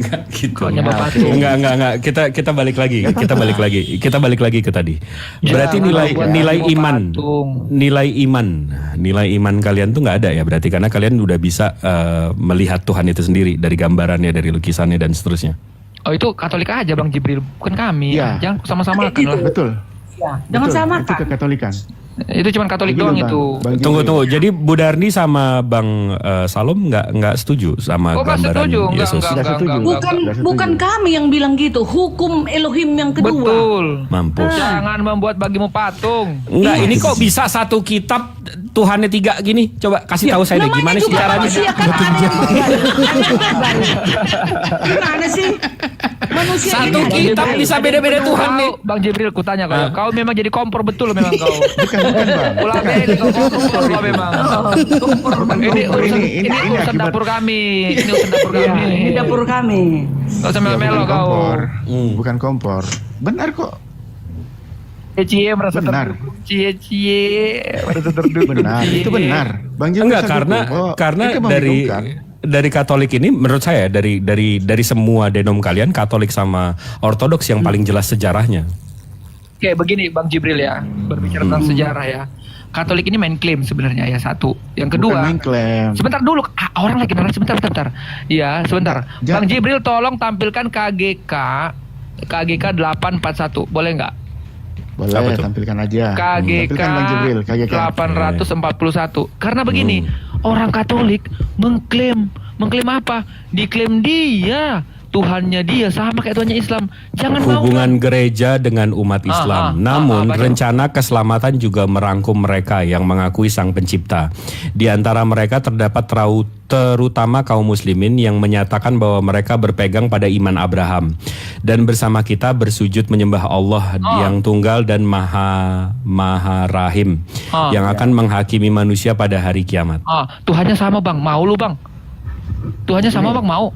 Enggak gitu. Kok nyembah patung? Enggak. Kita balik lagi. Kita balik lagi ke tadi. Berarti nilai iman kalian tuh nggak ada ya berarti, karena kalian udah bisa melihat Tuhan itu sendiri dari gambarannya, dari lukisannya dan seterusnya. Oh itu Katolik aja Bang Jibril, bukan kami. Ya. Jangan sama-samakan lah. Betul. Ya, jangan samakan. Itu kekatolikan. Itu cuma Katolik doang itu. Tunggu. Jadi Bu Darni sama Bang Salom nggak setuju sama gambaran Yesus? Bukan kami yang bilang gitu. Hukum Elohim yang kedua. Betul. Mampus. Jangan membuat bagimu patung. Enggak, ini kok bisa satu kitab Tuhannya 3 gini? Coba kasih tahu saya deh gimana sih caranya? Gimana sih? Manusia Satu ini kitab bisa beda-beda Tuhan nih. Bang Jibril, kutanya kau memang jadi kompor betul memang kau. Bukan Bang. Ulah beda kau kompor kau memang. Ini urusan dapur kami. Ini urusan dapur kami. Ini dapur kami. Kau sama melo kau. Bukan kompor. Benar kok. Cie merasa Benar. Cie merasa terduduk. Benar. Itu benar. Bang Jibril Enggak, karena dari Katolik ini menurut saya dari semua denom kalian, Katolik sama Ortodoks yang paling jelas sejarahnya. Kayak begini Bang Jibril ya, berbicara tentang sejarah ya. Katolik ini main klaim sebenarnya ya, satu. Yang kedua, main klaim. Sebentar dulu, orang lagi narasi, sebentar. Ya, sebentar. Bang Jibril tolong tampilkan KGK 841, boleh nggak? Boleh, tampilkan aja. KGK 841. Karena begini, orang Katolik mengklaim apa? Diklaim dia Tuhannya dia sama kayak Tuhannya Islam. Jangan hubungan gereja dengan umat Islam. Namun rencana keselamatan juga merangkum mereka yang mengakui Sang Pencipta. Di antara mereka terdapat terutama kaum muslimin yang menyatakan bahwa mereka berpegang pada iman Abraham dan bersama kita bersujud menyembah Allah yang tunggal dan maha rahim yang akan menghakimi manusia pada hari kiamat. Tuhannya sama Bang, mau lu Bang? Tuhannya sama Bang, mau?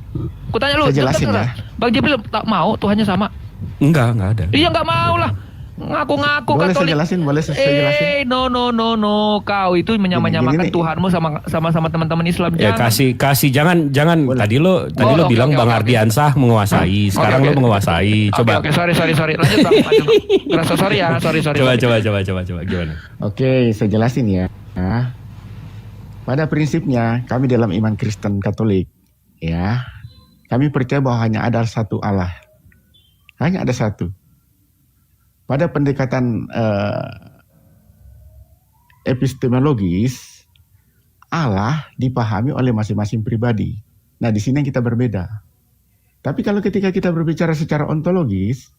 Kutanya lu, jelasin ya. Bang Jibril tak mau Tuhannya sama? Enggak ada. Iya enggak mau lah. Ngaku-ngaku boleh Katolik. Boleh saya jelasin. No. Kau itu menyamakan Tuhanmu sama teman-teman Islam. Ya kasih jangan. Boleh. Tadi lo bilang Bang Ardiansah menguasai. Sekarang lo menguasai. Coba. Oke, sorry. Lanjut Bang. Rasa sorry ya, sorry. Coba gimana? Oke, saya jelasin ya. Pada prinsipnya kami dalam iman Kristen Katolik ya, kami percaya bahwa hanya ada satu Allah. Hanya ada satu. Pada pendekatan epistemologis, Allah dipahami oleh masing-masing pribadi. Nah, di sini yang kita berbeda. Tapi kalau ketika kita berbicara secara ontologis,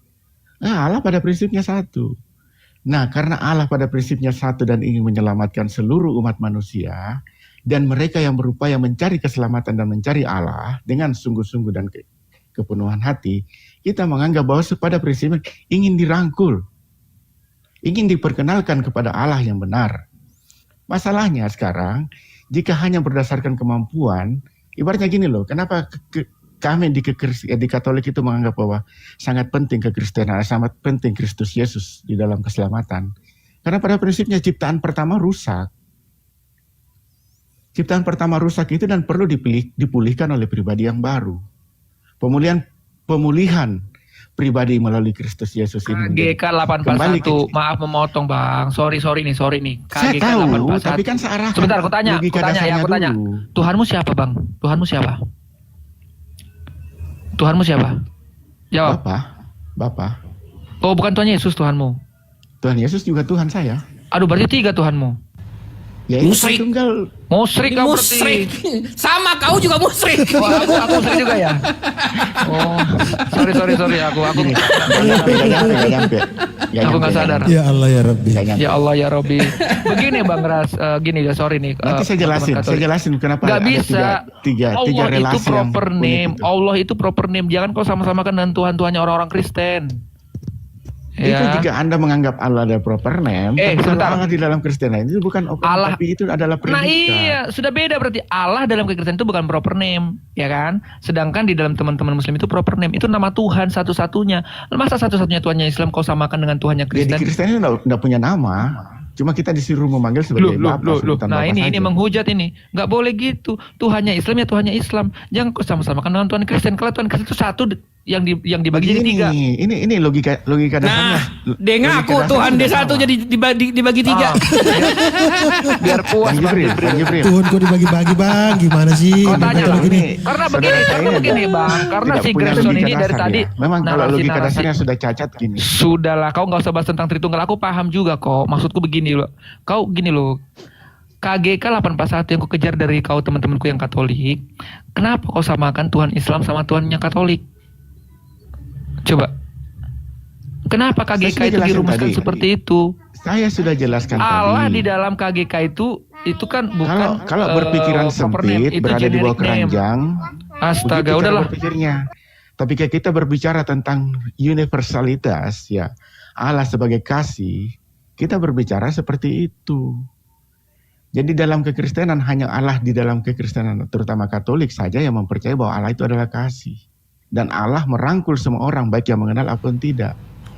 Allah pada prinsipnya satu. Nah, karena Allah pada prinsipnya satu dan ingin menyelamatkan seluruh umat manusia, dan mereka yang berupaya mencari keselamatan dan mencari Allah dengan sungguh-sungguh dan kepenuhan hati, kita menganggap bahwa pada prinsipnya ingin dirangkul, ingin diperkenalkan kepada Allah yang benar. Masalahnya sekarang, jika hanya berdasarkan kemampuan, ibaratnya gini loh, kenapa kami di Katolik itu menganggap bahwa sangat penting kekristenan, sangat penting Kristus Yesus di dalam keselamatan. Karena pada prinsipnya ciptaan pertama rusak. Ciptaan pertama rusak itu dan perlu dipulihkan oleh pribadi yang baru. Pemulihan pribadi melalui Kristus Yesus ini. KGK 841, maaf memotong Bang. Sorry nih. Saya tahu, 841. Tapi kan searah. Sebentar, aku tanya. Tuhanmu siapa Bang? Tuhanmu siapa? Jawab. Bapak. Oh, bukan Tuhan Yesus Tuhanmu. Tuhan Yesus juga Tuhan saya. Aduh, berarti 3 Tuhanmu. Ya, musyrik. Musyrik kau berarti. Sama kau juga musyrik. Oh, aku musyrik juga ya. Oh, sorry aku. Gak nyampe. Aku nggak sadar. Ya Allah ya Rabbi. Begini Bang Ras, gini ya, sorry nih. Nanti saya jelasin kenapa nggak bisa. Tiga Allah relasi itu proper name. Allah itu proper name. Jangan kau sama-samakan dengan Tuhan-Tuhannya orang-orang Kristen. Itu jika Anda menganggap Allah ada proper name, tapi kalau Allah di dalam Kristen itu bukan Allah, tapi itu adalah predikat. Nah iya, sudah beda berarti. Allah dalam Kristen itu bukan proper name, ya kan? Sedangkan di dalam teman-teman Muslim itu proper name, itu nama Tuhan satu-satunya. Masa satu-satunya Tuhannya Islam kau samakan dengan Tuhannya Kristen? Jadi Kristen itu enggak punya nama. Cuma kita disuruh memanggil sebagai bapak. sebutan Nah bapak ini saja. menghujat ini. Nggak boleh gitu. Tuhannya Islam ya Tuhannya Islam. Jangan kau sama-samakan dengan Tuhan Kristen. Kalau Tuhan Kristen itu satu yang dibagi jadi tiga. Ini logika dasarnya. Dia ngaku Tuhan dia satu jadi dibagi tiga. Biar puas Bang Jibril. Tuhan kok dibagi-bagi bang, gimana sih? Kau tanya Kalau Bang. gini. Karena Saudara begini saya bang. Karena tidak si punya Grayson logika ini dari dasar tadi. ya. Memang kalau logika dasarnya sudah cacat gini. Sudahlah, kau nggak usah bahas tentang Tritunggal. Aku paham juga kok. Maksudku begini loh. Kau gini loh. KGK 841 yang kau kejar dari kau teman-temanku yang Katolik. Kenapa kau samakan Tuhan Islam sama Tuhan yang Katolik? Coba. Kenapa KGK Saya sudah itu jelasin dirumuskan tadi. seperti itu? Saya sudah jelaskan Allah tadi. di dalam KGK itu kan bukan Kalau berpikiran proper name, sempit, itu berada di bawah generic name. keranjang, Astaga, begitu cara udahlah. berpikirnya. Tapi kalau kita berbicara tentang universalitas, ya Allah sebagai kasih, kita berbicara seperti itu. Jadi dalam kekristenan hanya Allah di dalam kekristenan, terutama Katolik saja yang mempercayai bahwa Allah itu adalah kasih. Dan Allah merangkul semua orang, baik yang mengenal ataupun tidak.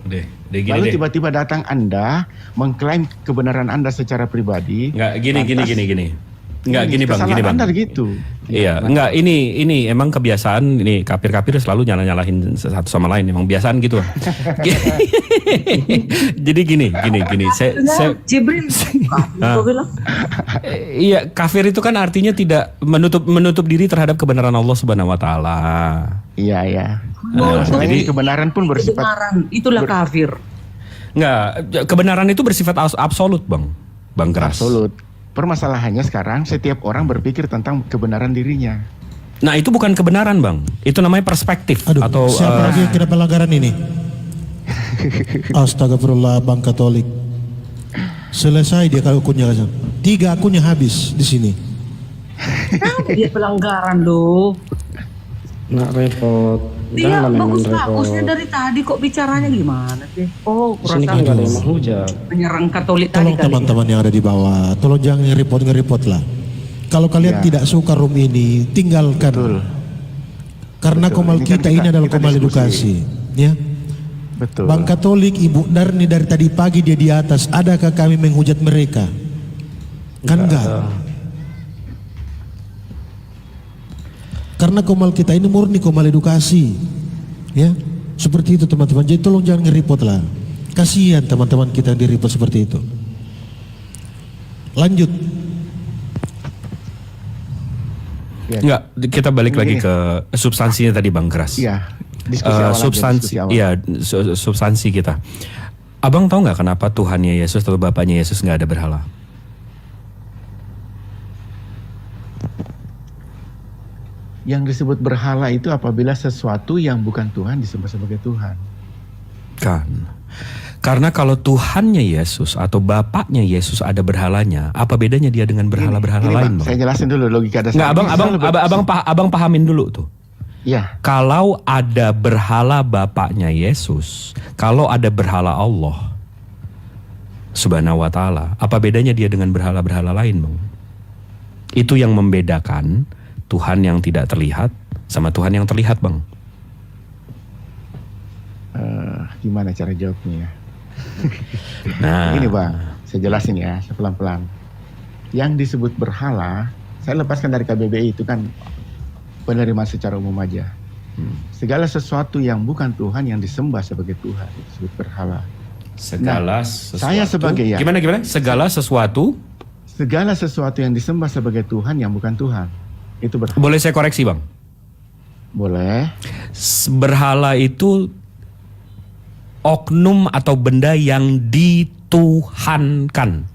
Deh gini Lalu deh. tiba-tiba datang Anda, mengklaim kebenaran Anda secara pribadi. Enggak gini. Enggak Ini gini Bang, gini kesalahan Bang. Anda gitu. Iya, enggak ini emang kebiasaan ini kafir-kafir selalu nyalahin satu sama lain, emang biasaan gitu. Jadi gini. Saya Jibril. Kau bilang? iya, kafir itu kan artinya tidak menutup diri terhadap kebenaran Allah Subhanahu wa taala. Iya. Jadi Jadi kebenaran pun bersifat Kebenaran, itulah kafir. enggak, kebenaran itu bersifat absolut, Bang Gras. absolut. Permasalahannya sekarang setiap orang berpikir tentang kebenaran dirinya. Nah, itu bukan kebenaran, Bang. Itu namanya perspektif Aduh, atau siapa lagi yang kena pelanggaran ini? Astagfirullah bang Katolik. Selesai dia kalau akunnya kan. 3 akunnya habis di sini. Kenapa dia pelanggaran loh? Nak repot. Dia Jangan memang bagus-bagusnya repot. dari tadi kok bicaranya gimana sih? Oh, Di sini kurasa kan nggak ada yang menghujat. menyerang Katolik tadi Tolong kali. teman-teman yang ada di bawah, tolong jangan nge-report lah. Kalau kalian Ya. tidak suka room ini, tinggalkan. Betul. Karena Betul. komal Ini kan kita ini adalah kita komal diskusi. edukasi, ya. Betul. Bang Katolik, Ibu Darni dari tadi pagi dia di atas. Adakah kami menghujat mereka? Kan enggak. Karena komal kita ini murni komal edukasi, ya. Seperti itu teman-teman. Jadi tolong jangan nge-report lah. Kasihan teman-teman kita yang di-report seperti itu. Lanjut. Ya. enggak, kita balik lagi Begini. ke substansinya tadi, Bang Gras. Iya. Diskusi awal aja, Substansi, diskusi awal. iya, substansi kita. Abang tahu nggak kenapa Tuhannya Yesus atau Bapaknya Yesus nggak ada berhala? Yang disebut berhala itu apabila sesuatu yang bukan Tuhan disembah sebagai Tuhan. Kan. Karena kalau Tuhannya Yesus atau Bapaknya Yesus ada berhalanya, apa bedanya dia dengan berhala-berhala Ini, lain, Bang, Bang? saya jelasin dulu logika dasar. Nggak, abang pahamin dulu tuh. Iya. Kalau ada berhala Bapaknya Yesus, kalau ada berhala Allah Subhanahu wa taala, apa bedanya dia dengan berhala-berhala lain, Bang? Itu yang membedakan Tuhan yang tidak terlihat sama Tuhan yang terlihat, Bang. Gimana cara jawabnya ya? Nah, Ini Bang, saya jelasin ya, pelan-pelan. Yang disebut berhala, saya lepaskan dari KBBI itu kan penerimaan secara umum aja. Segala sesuatu yang bukan Tuhan yang disembah sebagai Tuhan disebut berhala. segala sesuatu. saya sebagai ya. Gimana? Segala sesuatu. Segala sesuatu yang disembah sebagai Tuhan yang bukan Tuhan itu berhala. Boleh saya koreksi, Bang? Boleh. Berhala itu oknum atau benda yang dituhankan.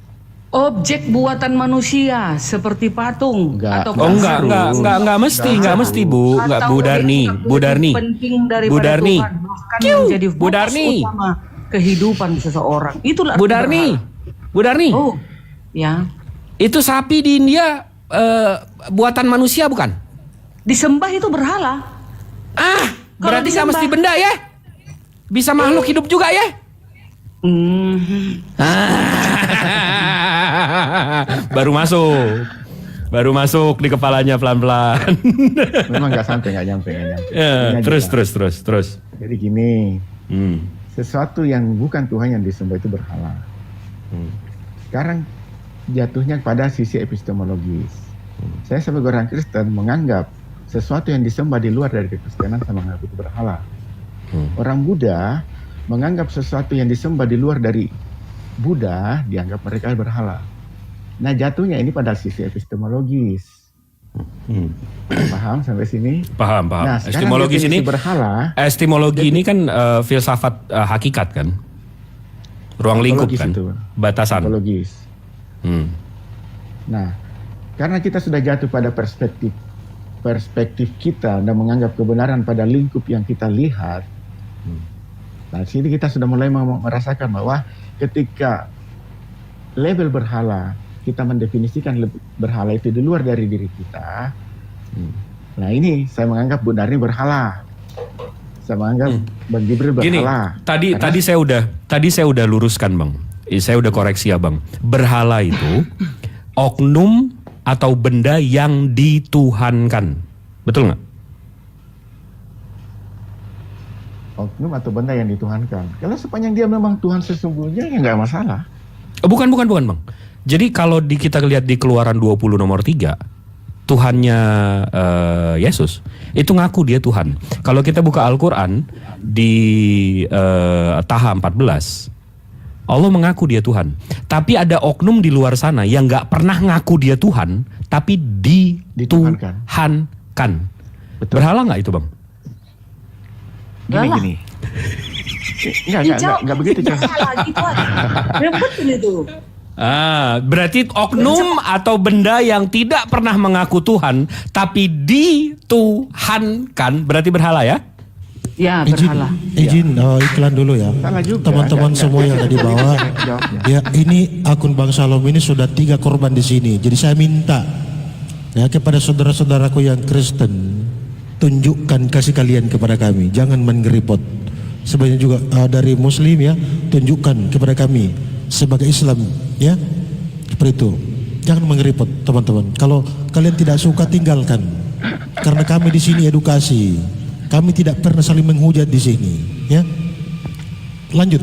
Objek buatan manusia seperti patung Enggak. atau Oh, enggak mesti, Bu. Enggak, Bu Darni, Bu Darni. Penting daripada Bu Darni. Tuhan, bahkan Kiu, menjadi Bu fokus Darni. utama kehidupan seseorang. Itulah Bu arti Darni. berhala. Bu Darni. Oh, ya. Itu sapi di India buatan manusia bukan? Disembah itu berhala. Ah, Kalau berarti nggak disembah. mesti benda ya? Bisa makhluk hidup juga ya? Baru masuk di kepalanya pelan-pelan. Memang nggak nyampe. Ya, Ini terus. aja. Jadi gini, Hmm. sesuatu yang bukan Tuhan yang disembah itu berhala. sekarang jatuhnya pada sisi epistemologis. Saya sebagai orang Kristen menganggap sesuatu yang disembah di luar dari kekristenan sama mengaku itu berhala. Orang Buddha menganggap sesuatu yang disembah di luar dari Buddha dianggap mereka berhala. Nah, jatuhnya ini pada sisi epistemologis. Paham sampai sini? Paham. Nah, Epistemologis ini berhala. Epistemologi ini kan filsafat hakikat kan? Ruang lingkup kan? Itu. Batasan. Ontologis. Nah, karena kita sudah jatuh pada perspektif kita dan menganggap kebenaran pada lingkup yang kita lihat. Nah, sini kita sudah mulai merasakan bahwa ketika label berhala, kita mendefinisikan berhala itu di luar dari diri kita. Nah, ini saya menganggap Bunda ini berhala. Saya menganggap Bang Jibril berhala. Gini, tadi saya udah luruskan, Bang. Saya udah koreksi ya, Bang. Berhala itu oknum atau benda yang dituhankan. Betul nggak? Oknum atau benda yang dituhankan. Kalau sepanjang dia memang Tuhan sesungguhnya, ya nggak masalah. Bukan, Bang. Jadi kalau kita lihat di Keluaran 20 nomor 3, Tuhannya Yesus itu ngaku dia Tuhan. Kalau kita buka Al-Quran di Taha 14, Allah mengaku dia Tuhan. Tapi ada oknum di luar sana yang nggak pernah ngaku dia Tuhan, tapi dituhankan. Betul. Berhala nggak itu, Bang? Gini. Enggak begitu cara. Lagi Tuhan. Betul itu. Berarti oknum atau benda yang tidak pernah mengaku Tuhan tapi dituhankan berarti berhala ya? Ya, berhala. Izin iklan dulu ya. Teman-teman semua yang ada di bawah. Ya, ini akun Bang Salom ini sudah 3 korban di sini. Jadi saya minta ya kepada saudara-saudaraku yang Kristen, tunjukkan kasih kalian kepada kami. Jangan mengeripot. Sebenarnya juga dari Muslim ya, tunjukkan kepada kami sebagai Islam ya. Seperti itu. Jangan mengeripot teman-teman. Kalau kalian tidak suka tinggalkan. Karena kami di sini edukasi. Kami tidak pernah saling menghujat di sini, ya. Lanjut.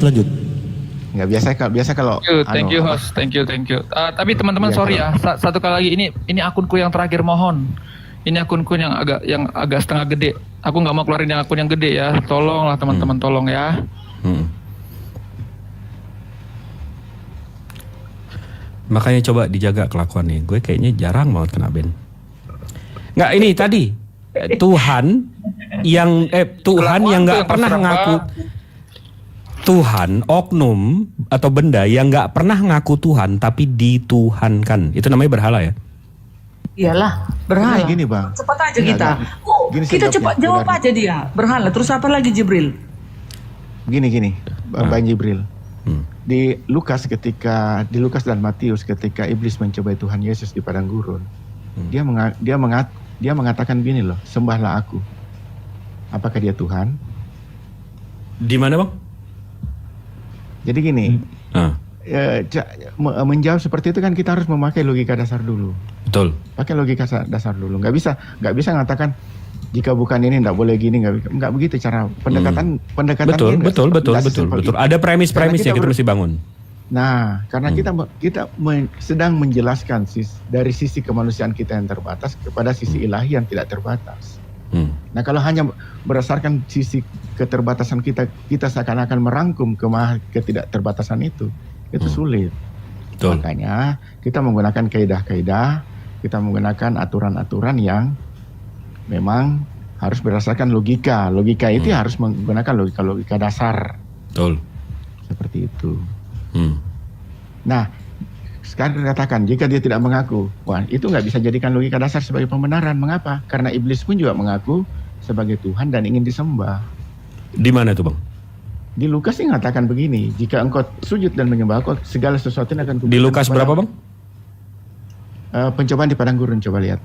Nggak biasa kalau. Thank you host, thank you. Tapi teman-teman sorry ya, satu kali lagi ini akunku yang terakhir mohon. Ini akunku yang agak setengah gede. Aku nggak mau keluarin yang akun yang gede ya. Tolonglah teman-teman, tolong ya. Makanya coba dijaga kelakuannya. Gue kayaknya jarang banget kena ban. Nggak, ini tadi Tuhan yang nggak pernah ngaku Tuhan, oknum atau benda yang nggak pernah ngaku Tuhan tapi dituhankan, itu namanya berhala ya? Iyalah, berhala. Gini Bang, Cepat aja kita. Kita cepat jawab aja dia. Berhala. Terus apa lagi Jibril? Gini, Bang Jibril. Di Lukas dan Matius ketika iblis mencobai Tuhan Yesus di padang gurun, dia mengatakan gini loh, sembahlah aku. Apakah dia Tuhan? Di mana Bang? Jadi gini, menjawab seperti itu kan kita harus memakai logika dasar dulu. Betul. Pakai logika dasar dulu. Nggak bisa mengatakan jika bukan ini nggak boleh gini, nggak begitu cara pendekatan. Betul. Ada premis-premis yang kita mesti bangun. Nah, karena kita sedang menjelaskan dari sisi kemanusiaan kita yang terbatas kepada sisi ilahi yang tidak terbatas. Nah, kalau hanya berdasarkan sisi keterbatasan kita seakan-akan merangkum ketidakterbatasan itu sulit. Betul. Makanya kita menggunakan kaidah-kaidah, kita menggunakan aturan-aturan yang memang harus berdasarkan logika. Logika itu harus menggunakan logika dasar. Betul. Seperti itu. Nah, sekarang dikatakan jika dia tidak mengaku, wah itu nggak bisa jadikan logika dasar sebagai pembenaran. Mengapa? Karena iblis pun juga mengaku sebagai Tuhan dan ingin disembah. Di mana itu Bang? Di Lukas ini mengatakan begini, jika engkau sujud dan menyembah aku, segala sesuatu akan kuberikan. Di Lukas berapa Bang? Pencobaan di padang gurun, coba lihat.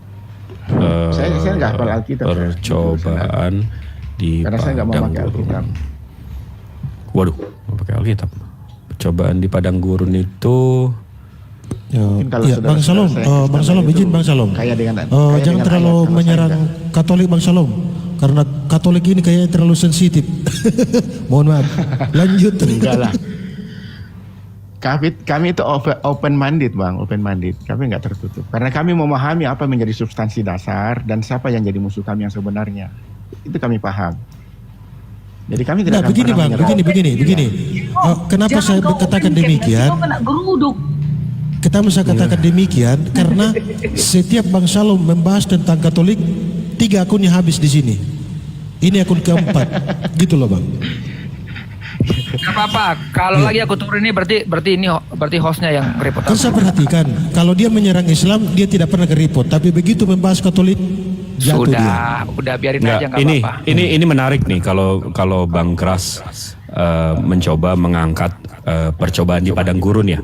Saya nggak hafal Alkitab. Percobaan di karena saya nggak mau pakai Alkitab. Waduh, mau pakai Alkitab. Percobaan di padang gurun itu. Ya, Bang Salom, izin Bang Salom. Jangan terlalu menyerang Katolik Bang Salom, karena Katolik ini kayaknya terlalu sensitif. Mohon maaf. Lanjut. Enggak lah. Kami itu open minded Bang, open minded. Kami nggak tertutup. Karena kami memahami apa menjadi substansi dasar dan siapa yang jadi musuh kami yang sebenarnya. Itu kami paham. Jadi kami tidak akan begini pernah Bang, menyerah. begini. Kenapa Jangan saya kau katakan ungkit, demikian? nanti kau kena geruduk. Kenapa saya katakan demikian? Karena setiap Bang Salom membahas tentang Katolik, 3 akunnya habis di sini. Ini akun keempat, gitu loh Bang. Gak apa-apa. Kalau lagi aku turun ini berarti hostnya yang repot. Kan saya perhatikan, kalau dia menyerang Islam, dia tidak pernah keriput. Tapi begitu membahas Katolik, jatuh dia. Udah biarin Nggak, aja nggak ini, apa-apa. ini menarik nih kalau Bang Kras mencoba mengangkat percobaan di padang gurun ya.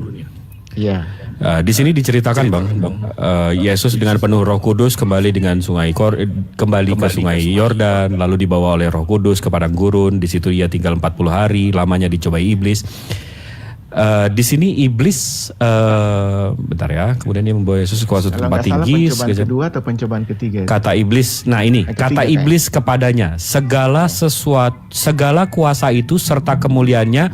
Iya. Di sini diceritakan Bang, Yesus dengan penuh Roh Kudus kembali ke sungai Yordan, lalu dibawa oleh Roh Kudus ke padang gurun. Di situ ia tinggal 40 hari, lamanya dicobai iblis. Di sini iblis, bentar ya, kemudian dia membawa Yesus ke suatu tempat tinggi. Pencobaan kedua atau pencobaan ketiga? Kata iblis, nah ini kata iblis kepadanya, segala kuasa itu serta kemuliaannya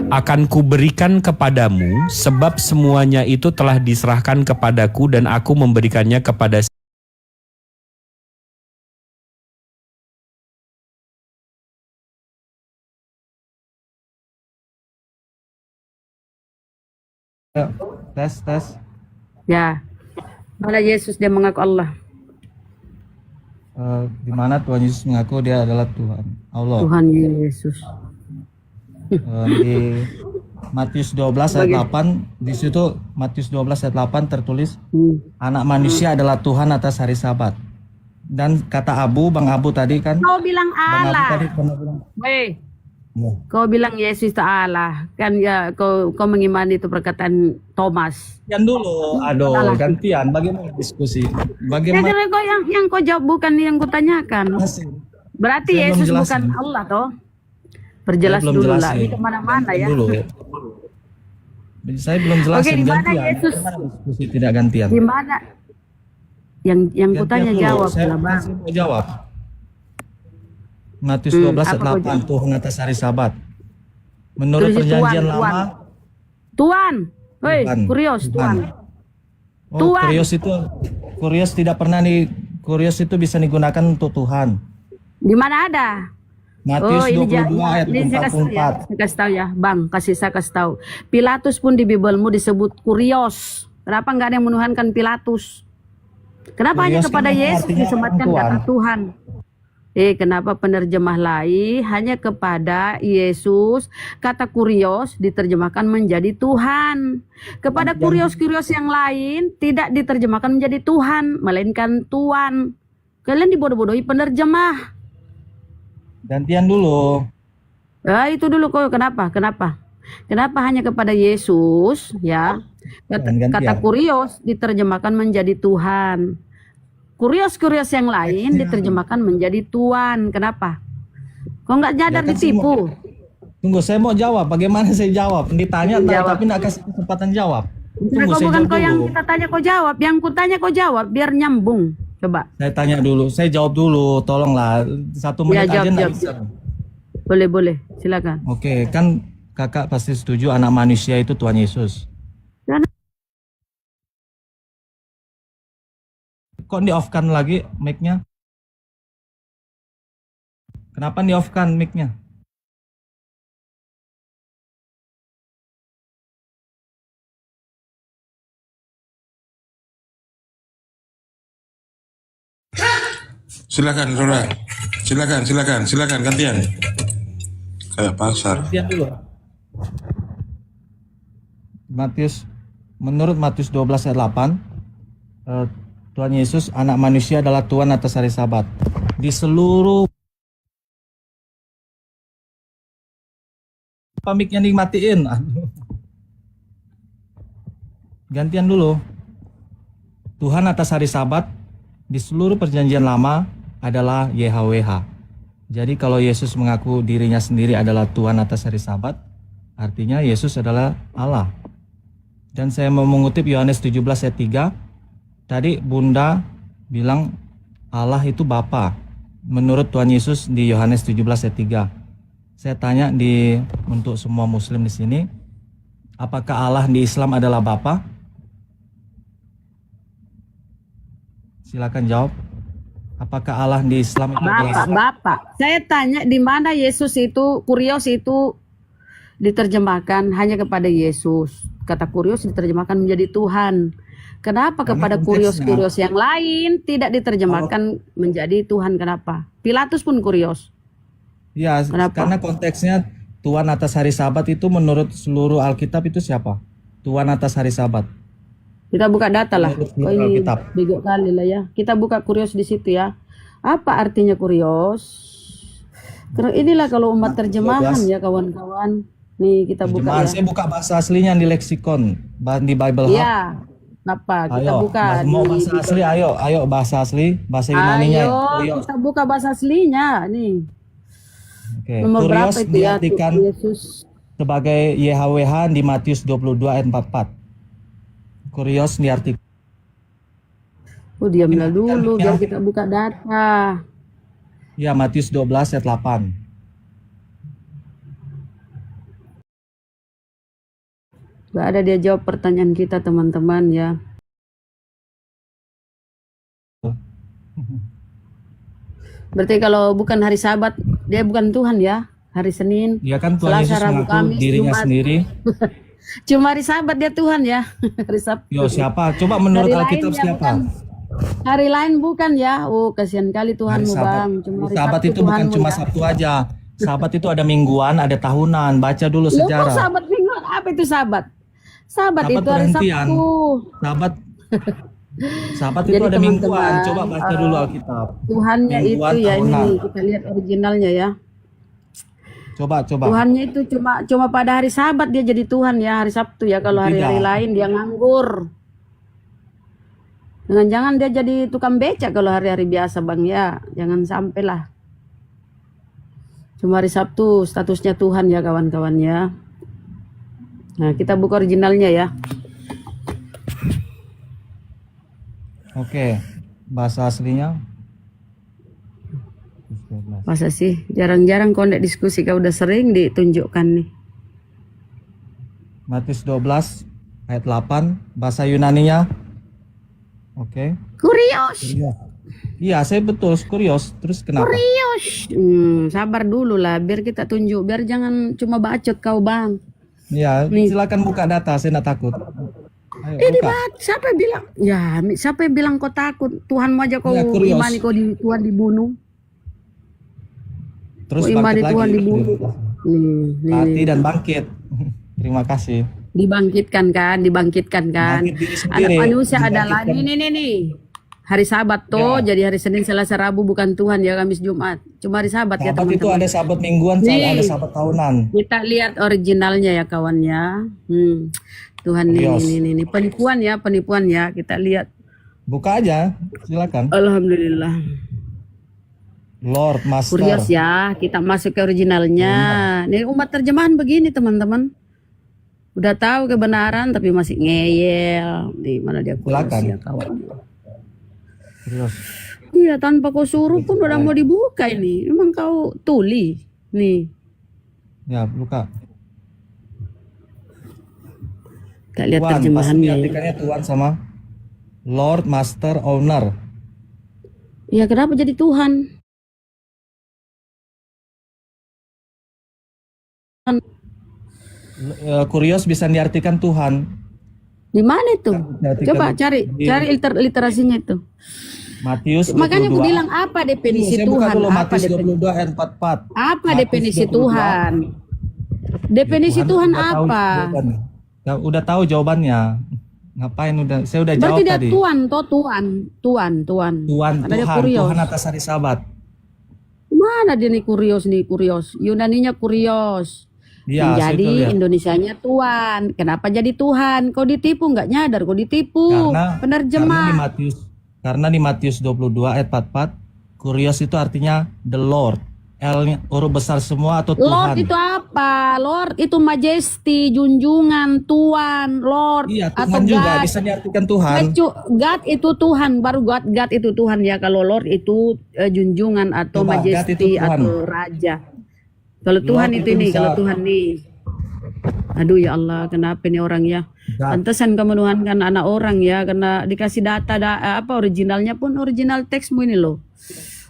akan kuberikan kepadamu, sebab semuanya itu telah diserahkan kepadaku dan aku memberikannya kepada Tes. Ya, mana Yesus dia mengaku Allah. Di mana Tuhan Yesus mengaku dia adalah Tuhan Allah. Tuhan Yesus. Di Matius 12 ayat 8, di situ Matius 12 ayat 8 tertulis anak manusia adalah Tuhan atas hari Sabat. Dan kata Bang Abu tadi kan, Kau bilang Bang Abu Allah. tadi pernah bilang, Kau bilang Yesus itu Allah. Kan ya kau mengimani itu perkataan Thomas. gantian dulu, aduh gantian, bagaimana diskusi? Bagaimana? Ya, kau yang kau jawab bukan yang kau tanyakan. Berarti Saya belum Yesus jelasin. bukan Allah toh? Perjelas Saya belum dulu lah. jelasin. Ini kemana-mana ya. Dulu. Saya belum jelasin. Oke, di mana gantian. Yesus? Bagaimana diskusi tidak gantian? Di mana? Yang ku tanya Gantian dulu. jawab Saya lah Bang. masih mau jawab. Matius 12 ayat apa kau 8 Tuhan atas hari Sabat. Menurut Tulis perjanjian Tuhan. lama, Tuhan. Hei, Tuhan. kurios Tuhan. Oh, Tuhan. kurios tidak pernah kurios itu bisa digunakan untuk Tuhan. Di mana ada? Matius 22 ayat ini saya kasih tahu ya. 44. Saya kasih tahu ya, Bang. Saya kasih tahu. Pilatus pun di Bibelmu disebut kurios. Kenapa nggak ada yang menuhankan Pilatus? Kenapa hanya Kurios kepada kan Yesus artinya disematkan Tuhan. kata Tuhan? Kenapa penerjemah lain hanya kepada Yesus kata kurios diterjemahkan menjadi Tuhan. Kepada kurios-kurios yang lain tidak diterjemahkan menjadi Tuhan, melainkan Tuhan. Kalian dibodoh-bodohi penerjemah. Gantian dulu. Itu dulu kok Kenapa hanya kepada Yesus ya? Kata kurios diterjemahkan menjadi Tuhan. Kurios-kurios yang lain diterjemahkan menjadi Tuhan. Kenapa? Kok nggak nyadar Ya kan ditipu? Tunggu, saya mau jawab. Bagaimana saya jawab? Ditanya tapi nggak kasih kesempatan jawab. Nah, Tunggu, kau saya bukan jawab kau yang dulu. kita tanya kau jawab, yang ku tanya kau jawab biar nyambung. Coba. Saya tanya dulu, saya jawab dulu. Tolonglah, 1 menit aja nggak bisa. Boleh, silakan. Oke, kan kakak pasti setuju anak manusia itu Tuhan Yesus. Kok di-off-kan lagi mic-nya? Kenapa di-off-kan mic-nya? Silakan, Saudara. Silakan gantian. Kayak pasar. Gantian dulu. Menurut Matius 12 ayat 8, Tuhan Yesus anak manusia adalah Tuhan atas hari Sabat. Di seluruh mic-nya dimatiin. Aduh. Gantian dulu. Tuhan atas hari Sabat di seluruh perjanjian lama adalah YHWH. Jadi kalau Yesus mengaku dirinya sendiri adalah Tuhan atas hari Sabat, artinya Yesus adalah Allah. Dan saya mau mengutip Yohanes 17 ayat 3. Tadi Bunda bilang Allah itu Bapa. Menurut Tuhan Yesus di Yohanes 17 ayat 3. Saya tanya untuk semua muslim di sini, Apakah Allah di Islam adalah Bapa? Silakan jawab. Apakah Allah di Islam itu adalah Bapak. Saya tanya di mana Yesus itu, kurios itu diterjemahkan hanya kepada Yesus. Kata kurios diterjemahkan menjadi Tuhan. Kenapa Karena kepada konteksnya- kurios-kurios yang lain tidak diterjemahkan menjadi Tuhan? Kenapa? Pilatus pun kurios. Ya, Kenapa? karena konteksnya Tuhan atas hari Sabat itu menurut seluruh Alkitab itu siapa? Tuhan atas hari Sabat. Kita buka data lah. Menurut Oh, ini Alkitab. bego kali lah ya. Kita buka kurios di situ ya. Apa artinya kurios? Karena inilah kalau umat terjemahan ya kawan-kawan. Nih kita buka Terjemahan, ya. saya buka bahasa aslinya di leksikon, di Bible Hub. Iya. Kenapa? Kita Ayo, buka mau di- bahasa di- asli, ayo bahasa asli, bahasa Yunaninya. Ayo, Kurios. kita buka bahasa aslinya nih. Oke, Nomor kurios berapa itu ya? diartikan Yesus. sebagai YHWH di Matius 22 ayat 44. Kurios diartikan Oh, diamlah dulu ya. biar kita buka data. ya Matius 12 ayat 8. Gak ada dia jawab pertanyaan kita teman-teman ya. Berarti kalau bukan hari Sabat, dia bukan Tuhan ya. Hari Senin, Ya kan Tuhan Selasa, Yesus Rabu, mengaku Kamis, dirinya Jumat. sendiri. Cuma hari Sabat dia Tuhan ya. Hari Sabtu. Yo, siapa? Coba menurut Hari Alkitab lainnya siapa? bukan. Hari lain bukan ya. Oh, kasihan kali Hari Tuhanmu Sabat. Bang. Cuma hari Sabat Sabtu itu bukan Tuhanmu cuma ya. Sabtu aja. Sabat itu ada mingguan, ada tahunan. Baca dulu Loh, kok sejarah. Sabat mingguan? Apa itu Sabat? Sabat Sabat itu hari perhentian. Sabtu. Sabat Sabat itu Jadi ada mingguan. teman-teman, Coba baca dulu Alkitab. Tuhannya Mingguan, itu ya ini tahunan. nih, kita lihat originalnya ya. Coba. Tuhannya itu cuma pada hari Sabat dia jadi Tuhan ya, hari Sabtu ya. Kalau hari-hari Tidak. lain dia nganggur. Jangan-jangan dia jadi tukang becak kalau hari-hari biasa Bang ya. Jangan sampai lah. Cuma hari Sabtu statusnya Tuhan ya kawan-kawan ya. Nah, kita buka originalnya ya. Oke. Bahasa aslinya. Masa sih jarang-jarang kondek diskusi kau udah sering ditunjukkan nih. Matius 12 ayat 8 bahasa Yunaninya. Oke. Kurios. Iya, saya betul kurios. Terus kenapa? Kurios. Sabar dulu lah biar kita tunjuk, biar jangan cuma bacot kau Bang. Iya, Nih. silakan buka data, saya enggak takut. Ayo Ini buka. siapa yang bilang? Ya, siapa yang bilang kau takut? Tuhanmu aja kau Ya, kurios. imani kau di Tuhan dibunuh. Terus Kau imani bangkit Tuhan lagi. dibunuh. Nih, Hati dan bangkit. Terima kasih. dibangkitkan kan? Bangkit diri sendiri. Anak manusia Dibangkitkan. adalah nih. Hari Sabat toh, Ya. jadi hari Senin, Selasa, Rabu bukan Tuhan ya, Kamis, Jumat. Cuma hari Sabat ya Sabat itu teman-teman. ada sabat mingguan, Nih. ada sabat tahunan. Kita lihat originalnya ya kawan ya. Tuhan Kurios. ini penipuan ya. Kita lihat. Buka aja, silakan. Alhamdulillah. Lord Master. Kurios ya, kita masuk ke originalnya. Nih umat terjemahan begini teman-teman. Udah tahu kebenaran tapi masih ngeyel. Di mana dia kurios Silakan. ya kawan. Kurios. Iya, tanpa kau suruh pun udah mau dibuka ini. Emang kau tuli. Nih, Ya, buka. kita lihat Tuan, pasti terjemahannya ya. diartikannya Tuan sama Lord Master Owner. Ya kenapa jadi Tuhan? Kurios bisa diartikan Tuhan. Di mana itu? Diartikan Coba cari di- literasinya itu. Matius 22. Makanya aku bilang apa definisi Saya buka Tuhan? dulu Apa Matius definisi? 22 ayat 44. Apa Matius definisi 22. Tuhan? Definisi Tuhan udah tahu apa? jawabannya. Ya, udah tahu jawabannya. Ngapain saya udah Berarti jawab dia tadi. Tuhan, toh Tuhan. Tuhan, Ada dia Tuhan, kurios. Tuhan atas hari Sabat. Mana dia nih kurios? Yunaninya kurios. Iya, saya Jadi itu lihat. Indonesianya Tuhan. Kenapa jadi Tuhan? Kau ditipu nggak nyadar? Kau ditipu. Penerjemah. Karena di Matius 22 ayat 44, kurios itu artinya the Lord. L-nya huruf besar semua atau Lord Tuhan. itu apa? Lord itu majesty, junjungan, Tuhan, Lord Iya, atau Tuhan juga God. bisa diartikan Tuhan. God itu Tuhan, baru God itu Tuhan ya. Kalau Lord itu junjungan atau Coba, God itu majesty Tuhan. atau raja. Kalau Tuhan Lord itu itu nih, bisa- kalau Tuhan nih. Aduh ya Allah, kenapa ini orang ya? Pantesan kau menuhankan anak orang ya, karena dikasih data apa originalnya pun original teksmu ini loh.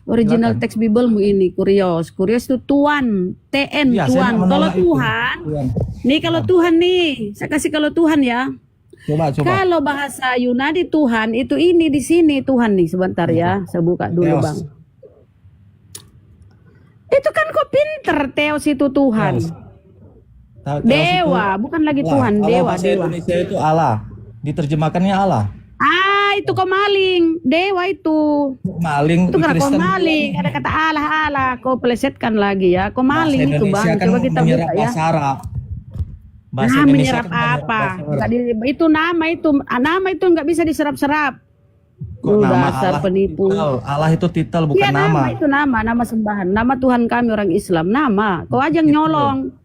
Original teks Biblemu ini, Kurios. Kurios itu Tuhan, TN, Ya, Tuhan. saya nak Kalau menolak itu. Tuhan, Tuhan. nih kalau Tuhan nih, saya kasih kalau Tuhan ya. Coba. Kalau bahasa Yunani Tuhan itu ini di sini Tuhan nih, sebentar ya, saya buka dulu Theos. Bang. Itu kan kok pinter, Theos itu Tuhan. Theos Dewa, itu bukan lagi Allah. Tuhan, Kalau dewa, bahasa dewa. Indonesia itu Allah. Diterjemahkannya Allah. Ah, itu kau maling, dewa itu. Maling Itu di kan kau Kristen. maling, ada kata Allah, kau plesetkan lagi ya. Kau Bahasa maling itu Indonesia Bang, kan coba kita menyerap buka ya. bahasa Arab. Bahasa Nah, Indonesia menyerap kan menyerap apa? bahasa Arab. Nggak itu nama itu nggak bisa diserap-serap. Kok nama Dasar Allah penipu. titel? Allah itu titel bukan Iya, nama. itu nama sembahan, nama Tuhan kami orang Islam, nama. Kau aja yang nyolong.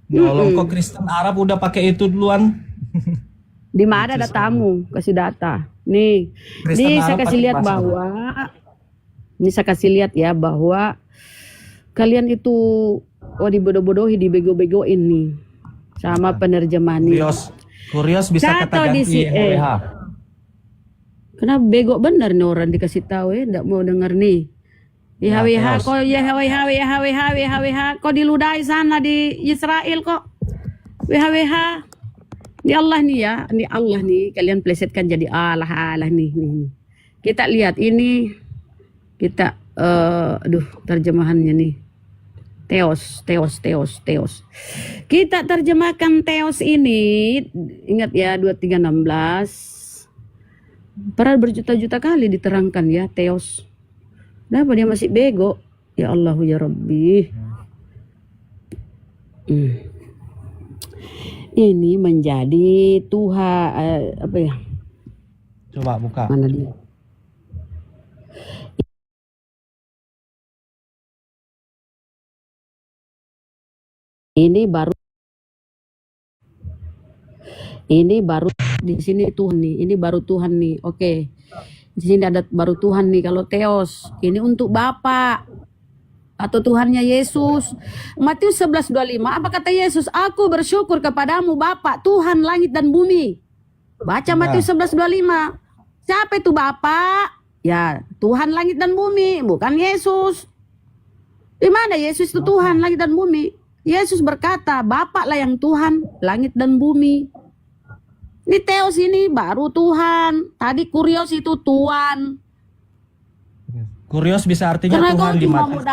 Nyolong kok Kristen Arab udah pakai itu duluan. Di mana datamu? Kasih data. Nih, Kristen saya Arab kasih pakai lihat bahasa bahwa ini saya kasih lihat ya bahwa kalian itu dibodoh-bodohi, dibego-begoin nih sama penerjemah nih. Kurios bisa Satu kata di ganti YHWH. Kenapa bego bener nih orang dikasih tahu ya, enggak mau denger nih. YHWH Theos. kok YHWH kok diludai sana di Israel kok. YHWH. Ini Allah nih ya, ini Allah nih, kalian plesetkan jadi Allah nih. Kita lihat ini, kita, terjemahannya nih. Theos. Kita terjemahkan Theos ini, ingat ya 2316. Padahal berjuta-juta kali diterangkan ya Theos. Kenapa dia masih bego? Ya Allah ya Rabbi. Ini menjadi Tuhan apa ya? Coba buka. Mana dia? Ini baru di sini Tuhan nih. Ini baru Tuhan nih. Oke. Di sini ada baru Tuhan nih kalau Theos. Ini untuk Bapa atau Tuhannya Yesus. Matius 11:25 apa kata Yesus? Aku bersyukur kepadamu Bapa, Tuhan langit dan bumi. Baca Matius 11:25. Siapa itu Bapa? Ya, Tuhan langit dan bumi, bukan Yesus. Di mana Yesus itu Tuhan langit dan bumi? Yesus berkata, Bapa lah yang Tuhan langit dan bumi. Ini Theos ini baru Tuhan. Tadi Kurios itu Tuhan. Kurios bisa artinya Karena Tuhan kau di cuma Matius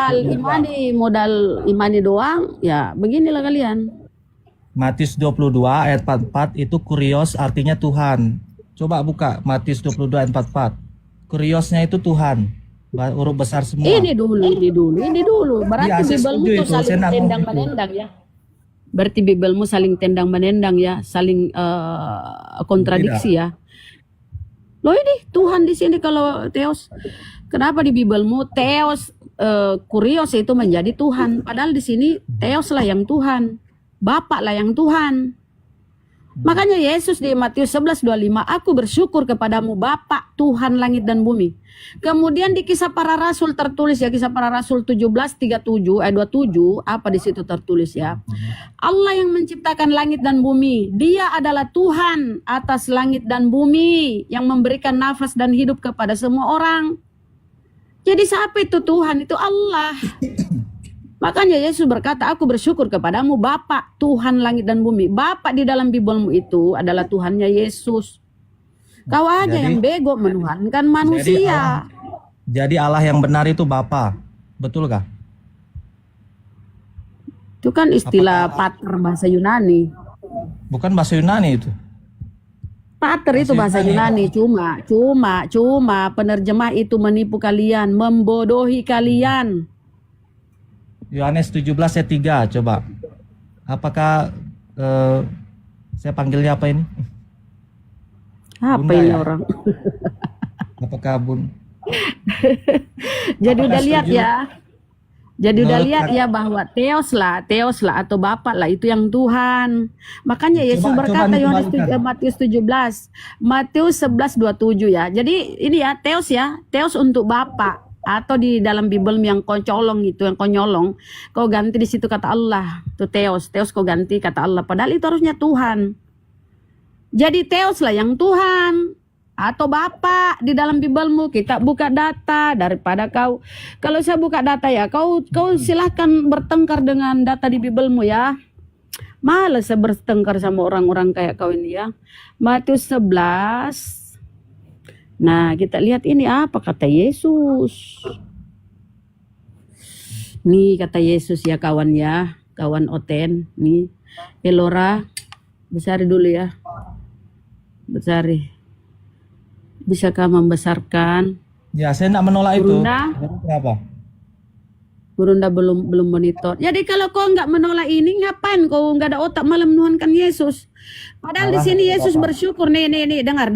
modal imani doang, ya beginilah kalian. Matius 22 ayat 44 itu kurios artinya Tuhan. Coba buka Matius 22 ayat 44. Kuriosnya itu Tuhan. Huruf besar semua. Ini dulu. Berarti Iya, saya Bibelmu setuju tuh itu. saling Saya nak tendang ngomong itu. menendang ya. Berarti Bibelmu saling tendang menendang ya, saling kontradiksi ya. Loh ini Tuhan di sini kalau Theos. Kenapa di Bibelmu Theos Kurios itu menjadi Tuhan, padahal di sini Theos lah yang Tuhan, Bapa lah yang Tuhan. Makanya Yesus di Matius 11:25, aku bersyukur kepadamu Bapa, Tuhan langit dan bumi. Kemudian di Kisah Para Rasul tertulis ya, Kisah Para Rasul 17:37 ayat 27, apa di situ tertulis ya? Allah yang menciptakan langit dan bumi, Dia adalah Tuhan atas langit dan bumi yang memberikan nafas dan hidup kepada semua orang. Jadi siapa itu Tuhan? Itu Allah. Makanya Yesus berkata, aku bersyukur kepadamu Bapa, Tuhan langit dan bumi. Bapa di dalam Bibelmu itu adalah Tuhannya Yesus. Kau aja yang bego menuhankan manusia. Jadi Allah yang benar itu Bapa. Betulkah? Itu kan istilah pater bahasa Yunani. Bukan bahasa Yunani itu. Pater itu bahasa Yunani. Cuma penerjemah itu menipu kalian, membodohi kalian. Yohanes 17 ayat 3 coba. Apakah saya panggilnya apa ini? Apa Bunda ini ya? orang? Apakah Bun? Jadi Apakah udah lihat setuju? ya. Jadi udah Menurut lihat ya bahwa Theos lah atau Bapa lah itu yang Tuhan. Makanya Yesus berkata Yohanes Matius 17, Matius 11:27 ya. Jadi ini ya Theos untuk Bapa. atau di dalam Bible yang koncolong itu, yang konyolong, kau ganti di situ kata Allah, itu Theos kau ganti kata Allah, padahal itu harusnya Tuhan. Jadi Theos lah yang Tuhan atau Bapa di dalam Biblemu. Kita buka data daripada kau. Kalau saya buka data ya, kau silahkan bertengkar dengan data di Biblemu ya. Males saya bertengkar sama orang-orang kayak kau ini ya. Matius 11. Nah, kita lihat ini apa kata Yesus. Nih kata Yesus ya kawan Oten. Nih, Elora, besari dulu ya. Besari. Bisakah membesarkan? Ya, saya tidak menolak itu. Burunda? Kenapa? Burunda belum monitor. Jadi kalau kau nggak menolak ini, ngapain kau nggak ada otak malah menuhankan Yesus? Padahal di sini Yesus bersyukur. Nih, dengar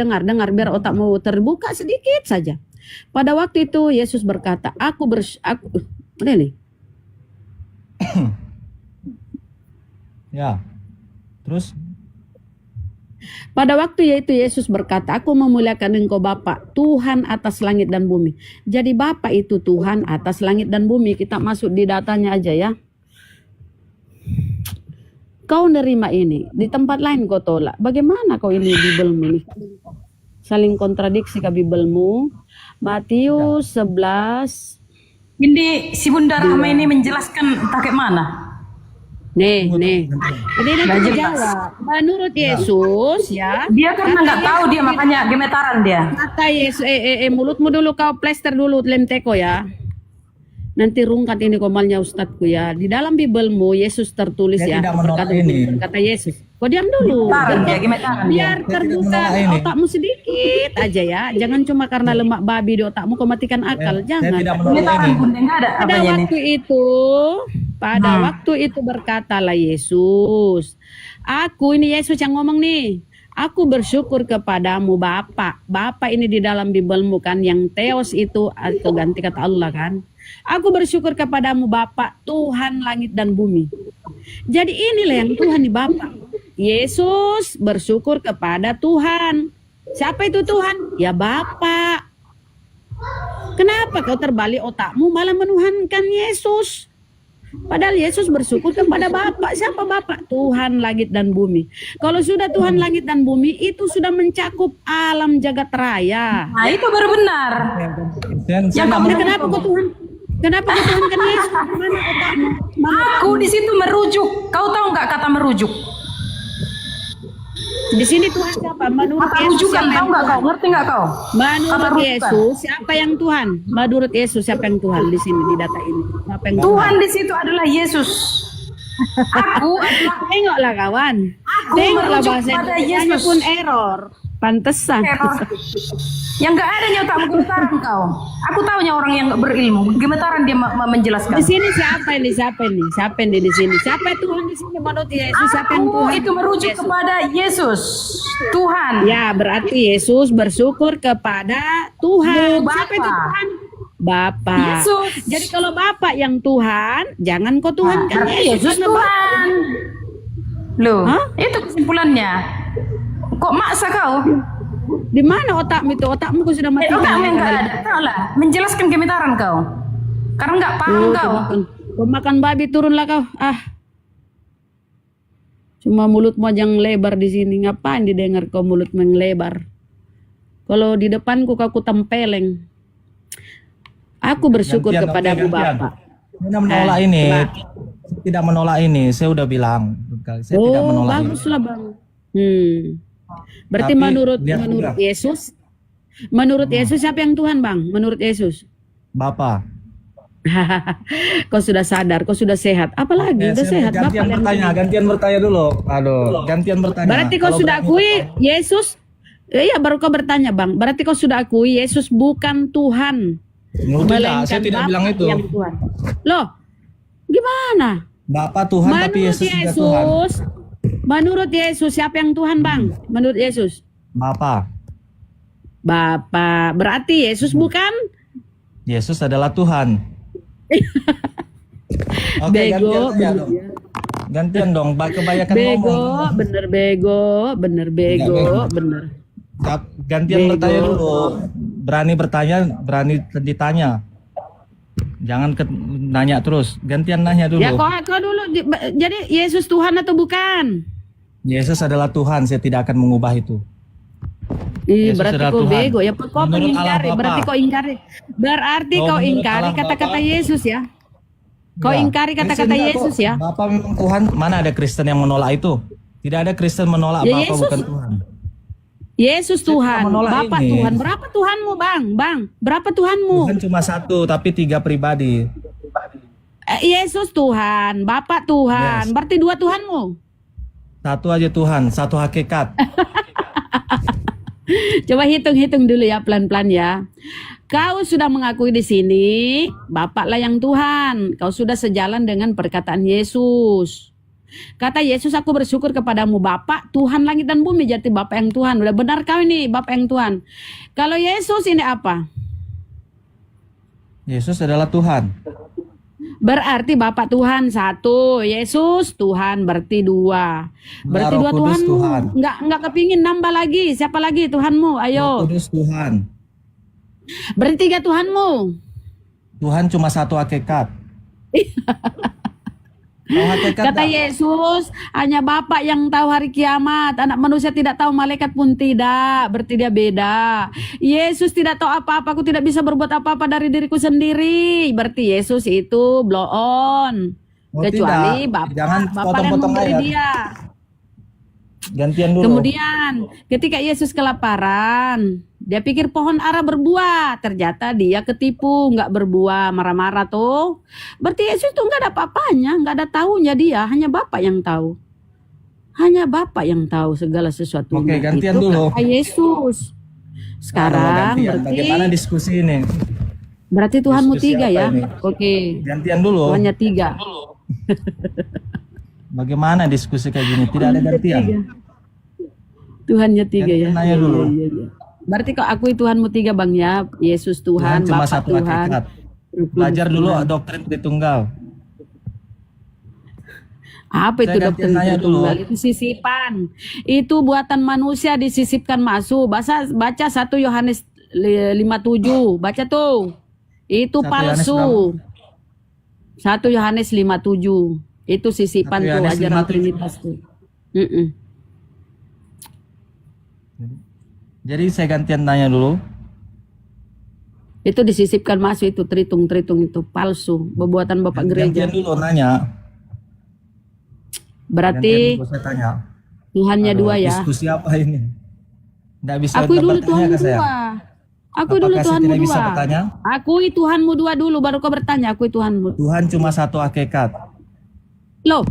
biar otakmu terbuka sedikit saja. Pada waktu itu Yesus berkata, ini. Ya. Terus? Pada waktu yaitu Yesus berkata, aku memuliakan engkau Bapa, Tuhan atas langit dan bumi. Jadi Bapa itu Tuhan atas langit dan bumi. Kita masuk di datanya aja ya. Kau nerima ini, di tempat lain kau tolak. Bagaimana kau ini Biblemu ini? Saling kontradiksi ke Biblemu. Matius 11. Ini si Bunda Rahma ini menjelaskan pakai mana? Nih. Jadi nanti jawab. Menurut Yesus ya. Dia karena nggak tahu dia makanya gemetaran dia. Kata Yesus, mulutmu dulu kau plester dulu lem teko ya. Nanti rungkat ini komalnya Ustadku ya. Di dalam Biblemu Yesus tertulis Saya ya. tidak menolak ini. Kata Yesus. Kau diam dulu. Biar terbuka otakmu sedikit aja ya. Jangan cuma karena lemak babi di otakmu kau matikan akal. Jangan. Saya tidak menolak ini. Pada waktu itu berkatalah Yesus. Ini Yesus yang ngomong nih. Aku bersyukur kepadamu Bapa. Bapa ini di dalam Biblemu kan yang Theos itu atau ganti kata Allah kan. Aku bersyukur kepadamu Bapa, Tuhan langit dan bumi. Jadi inilah yang Tuhan di Bapa. Yesus bersyukur kepada Tuhan. Siapa itu Tuhan? Ya Bapa. Kenapa kau terbalik otakmu malah menuhankan Yesus? Padahal Yesus bersyukur kepada Bapa. Siapa Bapa? Tuhan langit dan bumi. Kalau sudah Tuhan langit dan bumi, itu sudah mencakup alam jagat raya. Nah, itu baru benar. Kenapa kau Tuhan? Kenapa kau Tuhan kan Yesus? Mana otakmu? Aku di situ merujuk. Kau tahu nggak kata merujuk? Di sini Tuhan siapa? Menurut Kata Yesus rujukan siapa tahu yang nggak kau? Tuhan? Ngerti nggak kau? Menurut Yesus siapa yang Tuhan? Menurut Yesus siapa yang Tuhan di sini di data ini? Siapa yang Tuhan di situ adalah Yesus. Aku adalah Tengoklah kawan. Tengoklah bahasa Indonesia pun error. Pantesan. yang nggak ada otakmu gemetaran kau. Aku tahunya orang yang nggak berilmu. Gemetaran dia menjelaskan. Di sini siapa ini? Siapa ini di sini? Siapa Tuhan di sini menurut Yesus? Siapa yang Aku Tuhan? itu merujuk kepada Yesus, Tuhan. Ya, berarti Yesus bersyukur kepada Tuhan. Bapa. Siapa itu Tuhan? Bapa. Yesus. Jadi kalau Bapa yang Tuhan, jangan kau Tuhan kan Yesus karena Tuhan. Loh, Hah? itu kesimpulannya. Kok maksa kau? Di mana otakmu itu? Otakmu kau sudah mati. Otakmu yang nggak ada. Tahulah, menjelaskan gemetaran kau. Karena nggak paham kau. Kau makan babi turunlah kau. Cuma mulutmu aja yang lebar di sini. Ngapain didengar kau mulutmu yang lebar? Kalau di depanku kau tempeleng. Aku bersyukur kepadamu Bapa. Saya tidak menolak ini. Tidak menolak ini. Saya udah bilang. Saya tidak menolak ini. Baguslah Bang. Berarti Tapi menurut juga. Yesus, menurut Yesus siapa yang Tuhan Bang? Menurut Yesus. Bapa. Kau sudah sadar, kau sudah sehat. Apalagi udah sehat Gantian bertanya dulu. Aduh, gantian bertanya. Berarti kau sudah akui Yesus? Iya, baru kau bertanya Bang. Berarti kau sudah akui Yesus bukan Tuhan. Tidak, saya tidak bilang itu. Yang Tuhan. Loh, gimana? Bapak Tuhan tapi Yesus juga Tuhan. Menurut Yesus siapa yang Tuhan Bang? Menurut Yesus? Bapa. Berarti Yesus bukan? Yesus adalah Tuhan. Oke, Bego. Gantian dong. Kebanyakan Bego, ngomong. bener bego. Gantian Bego. bertanya dulu. Berani bertanya, berani ditanya. Jangan nanya terus, gantian nanya dulu. Ya kau dulu. Jadi Yesus Tuhan atau bukan? Yesus adalah Tuhan, saya tidak akan mengubah itu. Ih, Yesus berarti adalah kau Tuhan. bego ya. Kau Menurut Allah mengingkari. Bapa. Berarti kau ingkari. Berarti Oh, kau menurut ingkari Allah kata-kata Bapa. Yesus ya. Kau Ya. ingkari kata-kata Kristen Yesus kok, ya. Bapak memang Tuhan, mana ada Kristen yang menolak itu? Tidak ada Kristen menolak Ya, Bapak Yesus. bukan Tuhan. Yesus Saya tidak Tuhan, menolak Bapak ini. Tuhan. Berapa Tuhanmu, Bang? Bang, berapa Tuhanmu? Tuhan cuma satu, tapi 3 pribadi. Yesus Tuhan, Bapak Tuhan. Yes. Berarti 2 Tuhanmu. Satu aja Tuhan, satu hakikat. Coba hitung-hitung dulu ya, pelan-pelan ya. Kau sudah mengakui di sini, Bapaklah yang Tuhan. Kau sudah sejalan dengan perkataan Yesus. Kata Yesus, aku bersyukur kepadamu Bapak, Tuhan langit dan bumi, jadi Bapak yang Tuhan. Udah benar kau ini, Bapak yang Tuhan. Kalau Yesus ini apa? Yesus adalah Tuhan. Berarti Bapak Tuhan 1, Yesus Tuhan berarti 2. Berarti Roh 2 Kudus Tuhanmu. Tuhan. Enggak kepingin nambah lagi. Siapa lagi Tuhanmu? Roh Ayo. Kudus Tuhan. Berarti 3 Tuhanmu. Tuhan cuma satu hakikat. Tahu hakikat Kata tak? Yesus, hanya Bapak yang tahu hari kiamat. Anak manusia tidak tahu, malaikat pun tidak. Berarti dia beda. Yesus tidak tahu apa-apa. Aku tidak bisa berbuat apa-apa dari diriku sendiri. Berarti Yesus itu blow on. Oh, Kecuali tidak. Bapak, Jangan Bapak yang potong-potong memberi ayat. dia. Gantian dulu. Kemudian ketika Yesus kelaparan, dia pikir pohon ara berbuah, ternyata dia ketipu, nggak berbuah, marah-marah tuh. Berarti Yesus tuh nggak ada apa-apanya, nggak ada tahunya dia, hanya Bapak yang tahu. Hanya Bapak yang tahu segala sesuatu. Oke, gantian Itu dulu. kata Yesus. Sekarang Gantian. Bagaimana berarti diskusi ini? berarti Tuhanmu Diskusi 3 apa ya. ini? Oke. Gantian dulu. Tuhannya 3. Bagaimana diskusi kayak gini? Tidak ada gantian. Tuhannya 3 ya. Gantian nanya dulu. Iya, iya. Berarti kau akui Tuhanmu 3 Bang ya. Yesus Tuhan, Tuhan cuma Bapak satu Tuhan. hakikat. Roh Kudus Belajar dulu Tuhan. doktrin Tritunggal. Apa itu Saya doktrin nanya dulu. Tritunggal? Itu sisipan. Itu buatan manusia disisipkan masuk. Baca 1 Yohanes 5:7. Baca tuh. Itu 1 Yohanes palsu. 1 Yohanes 5:7. Itu sisipan 1 tuh Yohanes ajaran 5:7. Trinitas tuh. Mm-mm. Jadi saya gantian tanya dulu. Itu disisipkan masuk itu tritung itu palsu. Buatan Bapak gereja. Gantian dulu nanya. Berarti Gantian dulu saya tanya. Tuhannya Aduh, 2 ya. Diskusi apa ini? Nggak bisa Akui dulu bertanya Tuhanmu ke saya. 2. Akui dulu Apakah saya Tuhanmu tidak bisa 2. bertanya? Akui Tuhanmu 2 dulu baru kau bertanya. Akui Tuhanmu. Tuhan cuma satu hakikat. Loh.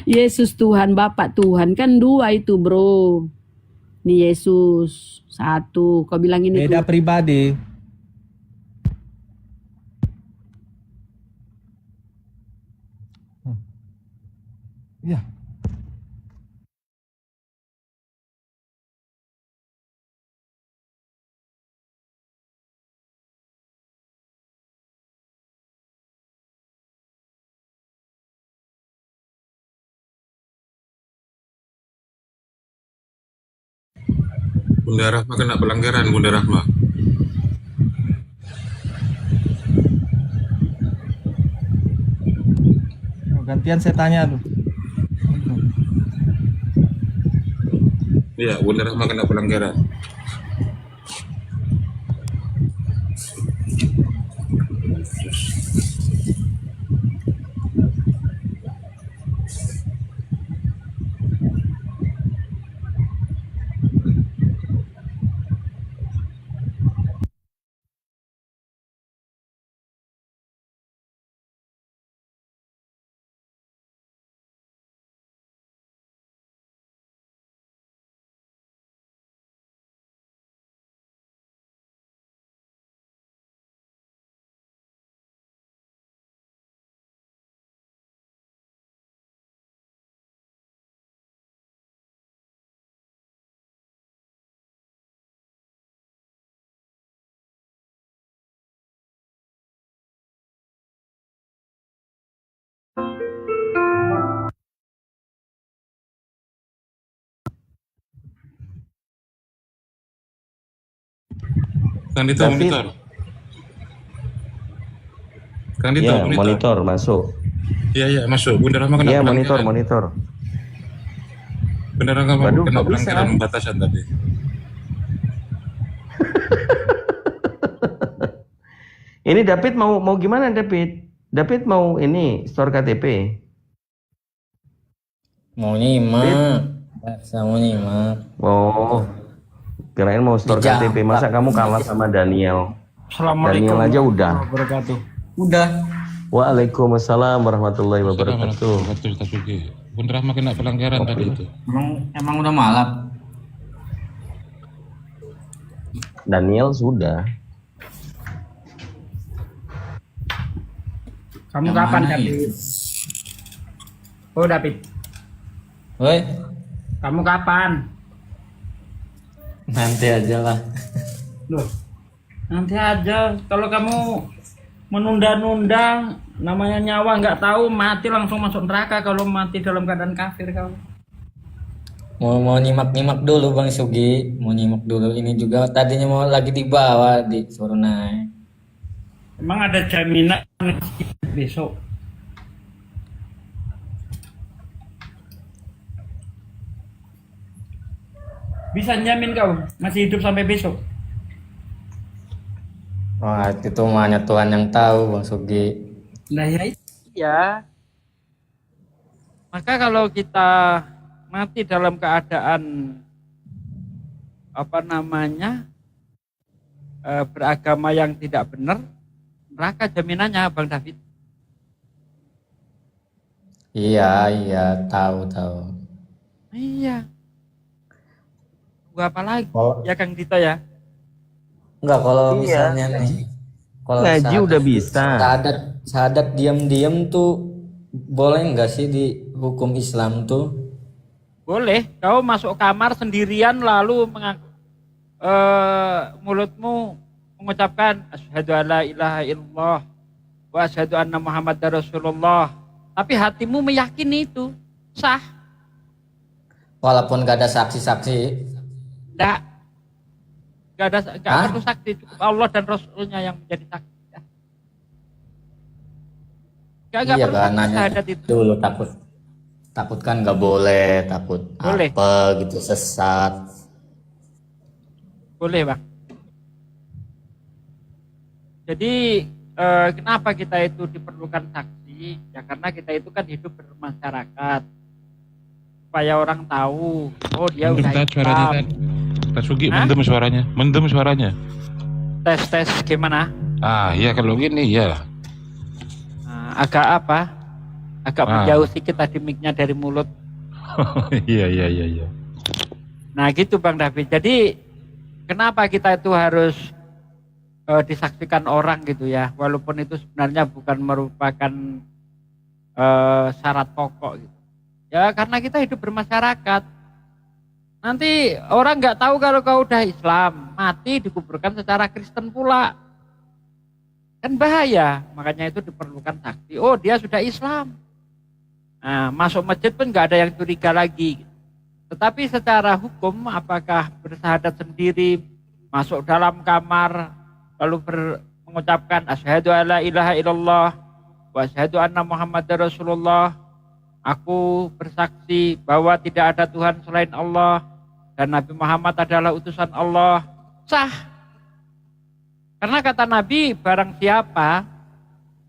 Yesus Tuhan, Bapak Tuhan kan 2 itu, Bro. Nih Yesus 1. Kau bilang ini Beda tuh. pribadi. Ya. Bunda Rahma kena pelanggaran, Bunda Rahma. Gantian saya tanya tuh. Iya, Bunda Rahma kena pelanggaran. Kang Dito, David. monitor. Kang Dito, Ya, monitor masuk. Iya, masuk. Bunda Rahma kena Iya, pelanggaran. monitor. Bunda Rahma Waduh, kena kok bisa? pelanggaran batasan tadi. Ini David mau gimana David? David mau ini store KTP. Mau nyimak, mau nyimak. Oh, kirain mau store Dijambak. KTP. Masa kamu kalah sama Daniel? Assalamualaikum Daniel aja udah. warahmatullahi wabarakatuh. Udah. Waalaikumsalam warahmatullahi wabarakatuh. Betul, Tasuki. Bunda Rahma kena pelanggaran tadi itu. Emang udah malam. Daniel sudah. Kamu Yang kapan, mana David? Oh, David. Woi, Kamu kapan? nanti aja lah. Loh, nanti aja. Kalau kamu menunda-nunda, namanya nyawa nggak tahu, mati langsung masuk neraka kalau mati dalam keadaan kafir kamu. Mau nyimak dulu Bang Sugi, mau nyimak dulu. Ini juga tadinya mau lagi dibawa disuruh naik. Emang ada jaminan besok? Bisa jamin kau masih hidup sampai besok? Wah, itu hanya Tuhan yang tahu Bang Sugi. Nah ya, Ya. Maka kalau kita mati dalam keadaan beragama yang tidak benar, neraka jaminannya Bang David. Iya, tahu. Iya. Gua apa lagi? Kalau Ya Kang Dito ya. enggak, kalau Iya. misalnya nih, kalau Ngaji udah bisa. Syahadat diam-diam tuh boleh enggak sih di hukum Islam tuh? Boleh. Kau masuk kamar sendirian lalu mulutmu mengucapkan asyhadu alla ilaha illallah wa asyhadu anna muhammadar rasulullah. Tapi hatimu meyakini itu sah. Walaupun gak ada saksi-saksi. Gak perlu saksi, cukup Allah dan Rasulnya yang menjadi saksi. Gak Iya perlu kan, saksi nanya syahadat itu. dulu takut kan nggak boleh, takut Boleh. apa gitu, sesat. Boleh Bang. Jadi kenapa kita itu diperlukan saksi? Ya karena kita itu kan hidup bermasyarakat. Supaya orang tahu, oh dia Mendem udah suaranya Islam. kan. Tasuki, Hah? mendem suaranya. Tes gimana? Ah, iya kalau gini ya. Agak apa? Agak menjauh sedikit tadi mic-nya dari mulut. Iya. Nah gitu Bang David. Jadi kenapa kita itu harus disaksikan orang gitu ya, walaupun itu sebenarnya bukan merupakan syarat pokok gitu. Ya karena kita hidup bermasyarakat. Nanti orang nggak tahu kalau kau udah Islam, mati dikuburkan secara Kristen pula. Kan bahaya, makanya itu diperlukan saksi. Oh dia sudah Islam. Nah, masuk masjid pun nggak ada yang curiga lagi. Tetapi secara hukum, apakah bersyahadat sendiri, masuk dalam kamar, lalu mengucapkan asyhadu alla ilaha illallah wa asyhadu anna muhammadar rasulullah, aku bersaksi bahwa tidak ada Tuhan selain Allah dan Nabi Muhammad adalah utusan Allah, sah. Karena kata Nabi, barang siapa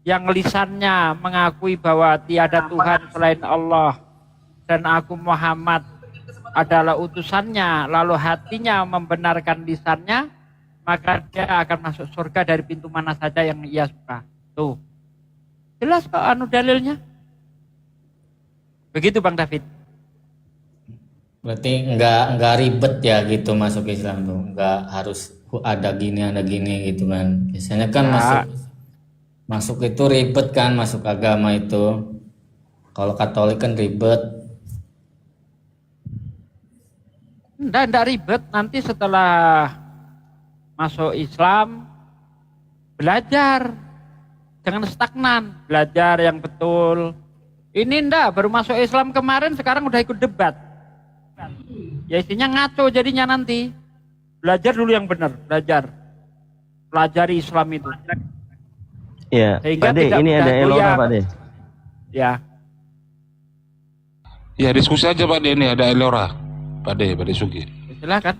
yang lisannya mengakui bahwa tiada Tuhan selain Allah dan aku Muhammad adalah utusannya, lalu hatinya membenarkan lisannya, maka dia akan masuk surga dari pintu mana saja yang ia suka. Tuh. Jelas kok dalilnya. Begitu Bang David. Berarti nggak ribet ya gitu masuk Islam tuh, nggak harus ada gini gitu kan. Biasanya kan masuk itu ribet kan, masuk agama itu. Kalau Katolik kan ribet. Enggak ribet. Nanti setelah masuk Islam, belajar. Jangan stagnan, belajar yang betul. Ini baru masuk Islam kemarin, sekarang udah ikut debat. Ya isinya ngaco jadinya nanti. Belajar dulu yang benar, belajar. pelajari Islam itu. Ya, Sehingga Pak De, tidak ini mudah ada Elora, goyah. Pak De. Ya. Ya diskusi aja Pak De, ini ada Elora. Pak De Sugi. Silakan.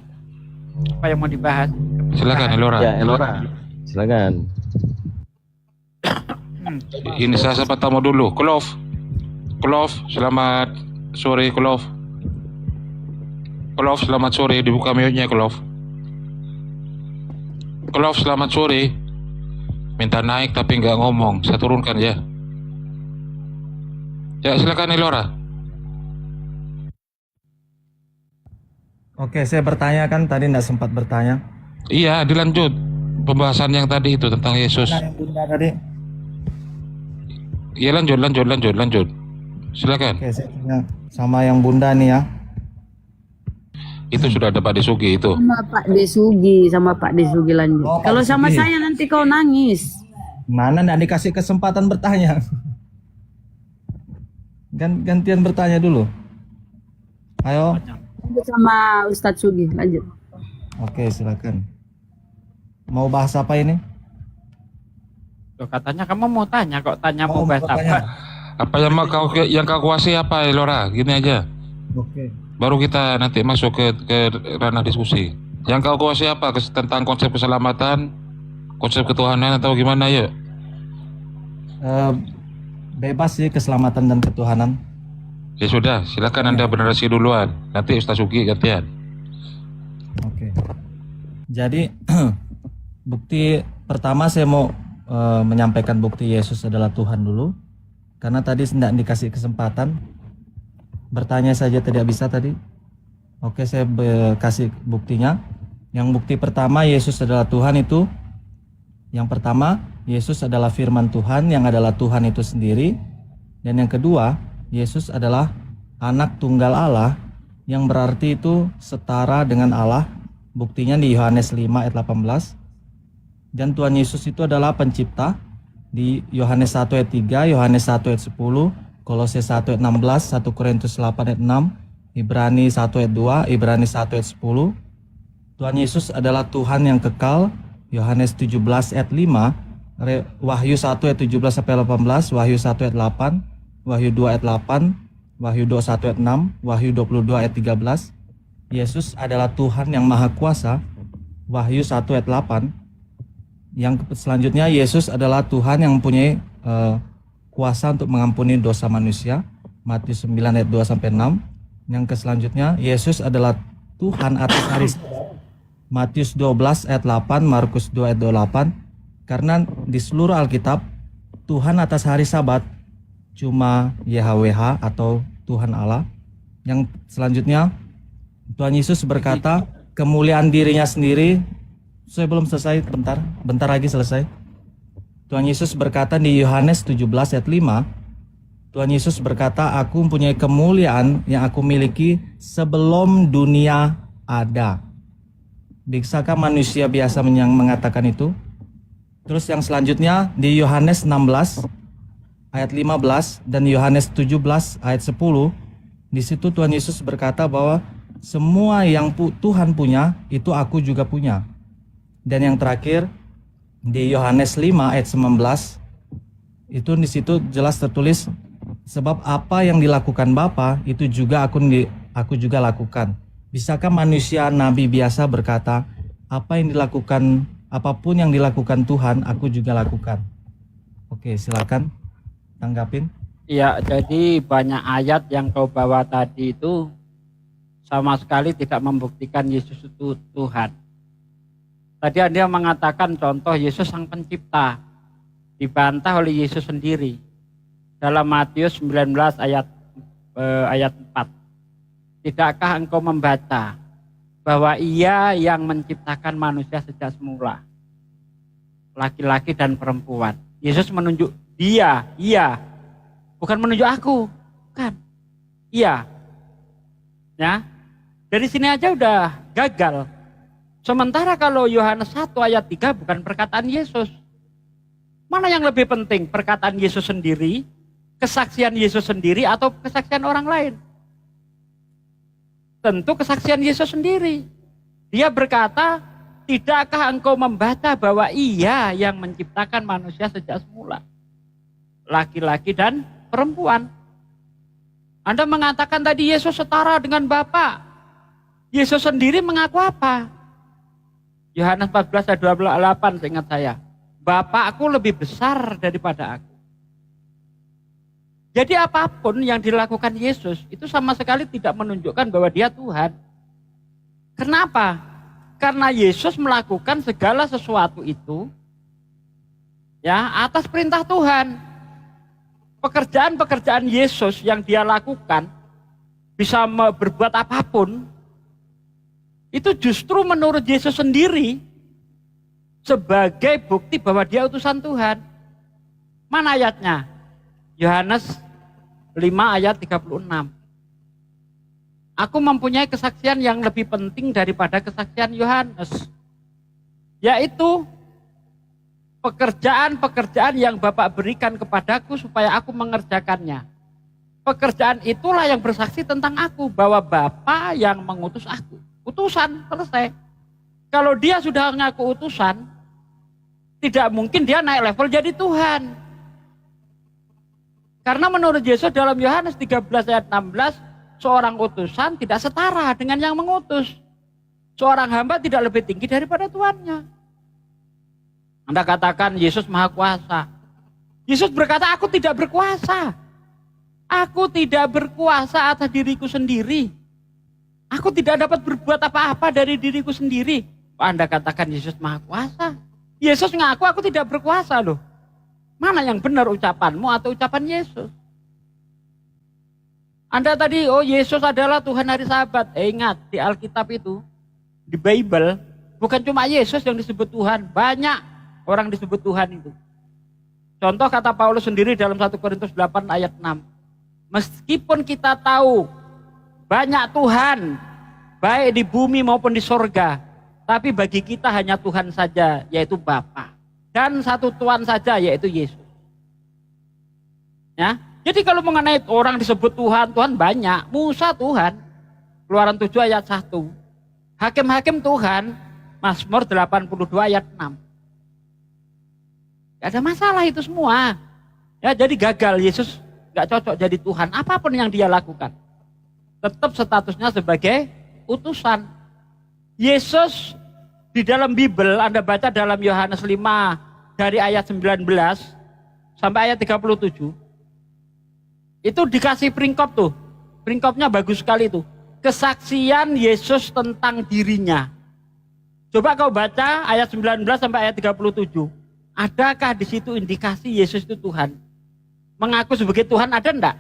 Apa yang mau dibahas? Silakan Elora. Ya, Elora. Silakan. Ini saya sempat tamu dulu. Klov, selamat sore Klov. Klov, selamat sore. Dibuka mute-nya Klov. Klov, selamat sore. Minta naik tapi nggak ngomong. Saya turunkan ya. Ya silakan Elora. Oke, saya bertanya kan tadi tidak sempat bertanya. Iya, dilanjut pembahasan yang tadi itu tentang Yesus. Nah, yang bunda tadi. Iya lanjut. Silakan. Oke, saya tanya sama yang bunda nih ya. Itu sudah ada Pak Desugi itu. Sama Pak Desugi lanjut. Oh, Pak Kalau sama Desugi. saya nanti kau nangis. Mana nggak dikasih kesempatan bertanya? Gantian bertanya dulu. Ayo. Lanjut sama Ustadz Sugi, lanjut. Oke, silakan. Mau bahas apa ini? Loh, katanya kamu mau tanya kok tanya Oh, mau bahas mau tanya. apa? Apa yang kau kuasai apa Elora? Gini aja. Oke. Baru kita nanti masuk ke ranah diskusi. Yang kau kuasai apa tentang konsep keselamatan, konsep ketuhanan atau gimana ya? Bebas sih keselamatan dan ketuhanan. Ya sudah, silakan Anda bernarasi duluan. Nanti Ustaz Sugi gantian. Oke. Jadi bukti pertama saya mau menyampaikan bukti Yesus adalah Tuhan dulu. Karena tadi tidak dikasih kesempatan. Bertanya saja tidak bisa tadi. Oke, saya kasih buktinya. Yang bukti pertama Yesus adalah Tuhan itu. Yang pertama, Yesus adalah firman Tuhan yang adalah Tuhan itu sendiri. Dan yang kedua, Yesus adalah anak tunggal Allah yang berarti itu setara dengan Allah. Buktinya di Yohanes 5 ayat 18. Dan Tuhan Yesus itu adalah pencipta di Yohanes 1 ayat 3, Yohanes 1 ayat 10, Kolose 1 ayat 16, 1 Korintus 8 ayat 6, Ibrani 1 ayat 2, Ibrani 1 ayat 10. Tuhan Yesus adalah Tuhan yang kekal, Yohanes 17 ayat 5, Wahyu 1 ayat 17 sampai 18, Wahyu 1 ayat 8, Wahyu 2 ayat 8, Wahyu 21 ayat 6, Wahyu 22 ayat 13. Yesus adalah Tuhan yang Maha Kuasa, Wahyu 1 ayat 8. Yang selanjutnya Yesus adalah Tuhan yang mempunyai kuasa untuk mengampuni dosa manusia, Matius 9 ayat 2 sampai 6. Yang selanjutnya Yesus adalah Tuhan atas hari Sabat, Matius 12 ayat 8, Markus 2 ayat 28. Karena di seluruh Alkitab Tuhan atas hari Sabat cuma YHWH atau Tuhan Allah. Yang selanjutnya Tuhan Yesus berkata kemuliaan dirinya sendiri. Saya belum selesai, bentar lagi selesai. Tuhan Yesus berkata di Yohanes 17 ayat 5, Tuhan Yesus berkata, aku mempunyai kemuliaan yang aku miliki sebelum dunia ada. Bisakah manusia biasa yang mengatakan itu? Terus yang selanjutnya di Yohanes 16 ayat 15 dan Yohanes 17 ayat 10, di situ Tuhan Yesus berkata bahwa semua yang Tuhan punya itu aku juga punya. Dan yang terakhir di Yohanes 5 ayat 19, itu di situ jelas tertulis sebab apa yang dilakukan Bapa itu juga aku juga lakukan. Bisakah manusia nabi biasa berkata apapun yang dilakukan Tuhan aku juga lakukan? Oke, silakan tanggapin. Iya, jadi banyak ayat yang kau bawa tadi itu sama sekali tidak membuktikan Yesus itu Tuhan. Tadi Anda mengatakan contoh Yesus sang pencipta dibantah oleh Yesus sendiri dalam Matius 19 ayat 4. Tidakkah engkau membaca bahwa Ia yang menciptakan manusia sejak semula, laki-laki dan perempuan. Yesus menunjuk Dia, bukan menunjuk aku, kan? Iya. Ya. Dari sini aja udah gagal. Sementara kalau Yohanes 1 ayat 3 bukan perkataan Yesus. Mana yang lebih penting? Perkataan Yesus sendiri, kesaksian Yesus sendiri, atau kesaksian orang lain? Tentu kesaksian Yesus sendiri. Dia berkata, tidakkah engkau membaca bahwa Ia yang menciptakan manusia sejak semula? Laki-laki dan perempuan. Anda mengatakan tadi Yesus setara dengan Bapa. Yesus sendiri mengaku apa? Yohanes 14 ayat 28 seingat saya. Bapakku lebih besar daripada aku. Jadi apapun yang dilakukan Yesus itu sama sekali tidak menunjukkan bahwa dia Tuhan. Kenapa? Karena Yesus melakukan segala sesuatu itu ya atas perintah Tuhan. Pekerjaan-pekerjaan Yesus yang dia lakukan bisa berbuat apapun itu justru menurut Yesus sendiri sebagai bukti bahwa dia utusan Tuhan. Mana ayatnya? Yohanes 5 ayat 36. Aku mempunyai kesaksian yang lebih penting daripada kesaksian Yohanes, yaitu pekerjaan-pekerjaan yang Bapak berikan kepadaku supaya aku mengerjakannya. Pekerjaan itulah yang bersaksi tentang aku, bahwa Bapa yang mengutus aku. Utusan, selesai. Kalau dia sudah mengaku utusan, tidak mungkin dia naik level jadi Tuhan. Karena menurut Yesus dalam Yohanes 13 ayat 16, seorang utusan tidak setara dengan yang mengutus. Seorang hamba tidak lebih tinggi daripada tuannya. Anda katakan Yesus maha kuasa. Yesus berkata, aku tidak berkuasa. Aku tidak berkuasa atas diriku sendiri. Aku tidak dapat berbuat apa-apa dari diriku sendiri. Anda katakan Yesus maha kuasa. Yesus ngaku aku tidak berkuasa loh. Mana yang benar ucapanmu atau ucapan Yesus? Anda tadi, oh Yesus adalah Tuhan hari Sabat. Ingat, di Alkitab itu, di Bible, bukan cuma Yesus yang disebut Tuhan. Banyak orang disebut Tuhan itu. Contoh kata Paulus sendiri dalam 1 Korintus 8 ayat 6. Meskipun kita tahu banyak Tuhan, baik di bumi maupun di sorga, tapi bagi kita hanya Tuhan saja, yaitu Bapa. Dan satu Tuhan saja, yaitu Yesus. Ya, jadi kalau mengenai orang disebut Tuhan, Tuhan banyak. Musa Tuhan, Keluaran 7 ayat 1. Hakim-hakim Tuhan, Mazmur 82 ayat 6. Gak ada masalah itu semua. Ya, jadi gagal, Yesus gak cocok jadi Tuhan. Apapun yang dia lakukan, tetap statusnya sebagai utusan. Yesus di dalam Bible, Anda baca dalam Yohanes 5 dari ayat 19 sampai ayat 37. Itu dikasih peringkop tuh. Peringkopnya bagus sekali tuh. Kesaksian Yesus tentang dirinya. Coba kau baca ayat 19 sampai ayat 37. Adakah di situ indikasi Yesus itu Tuhan? Mengaku sebagai Tuhan ada enggak?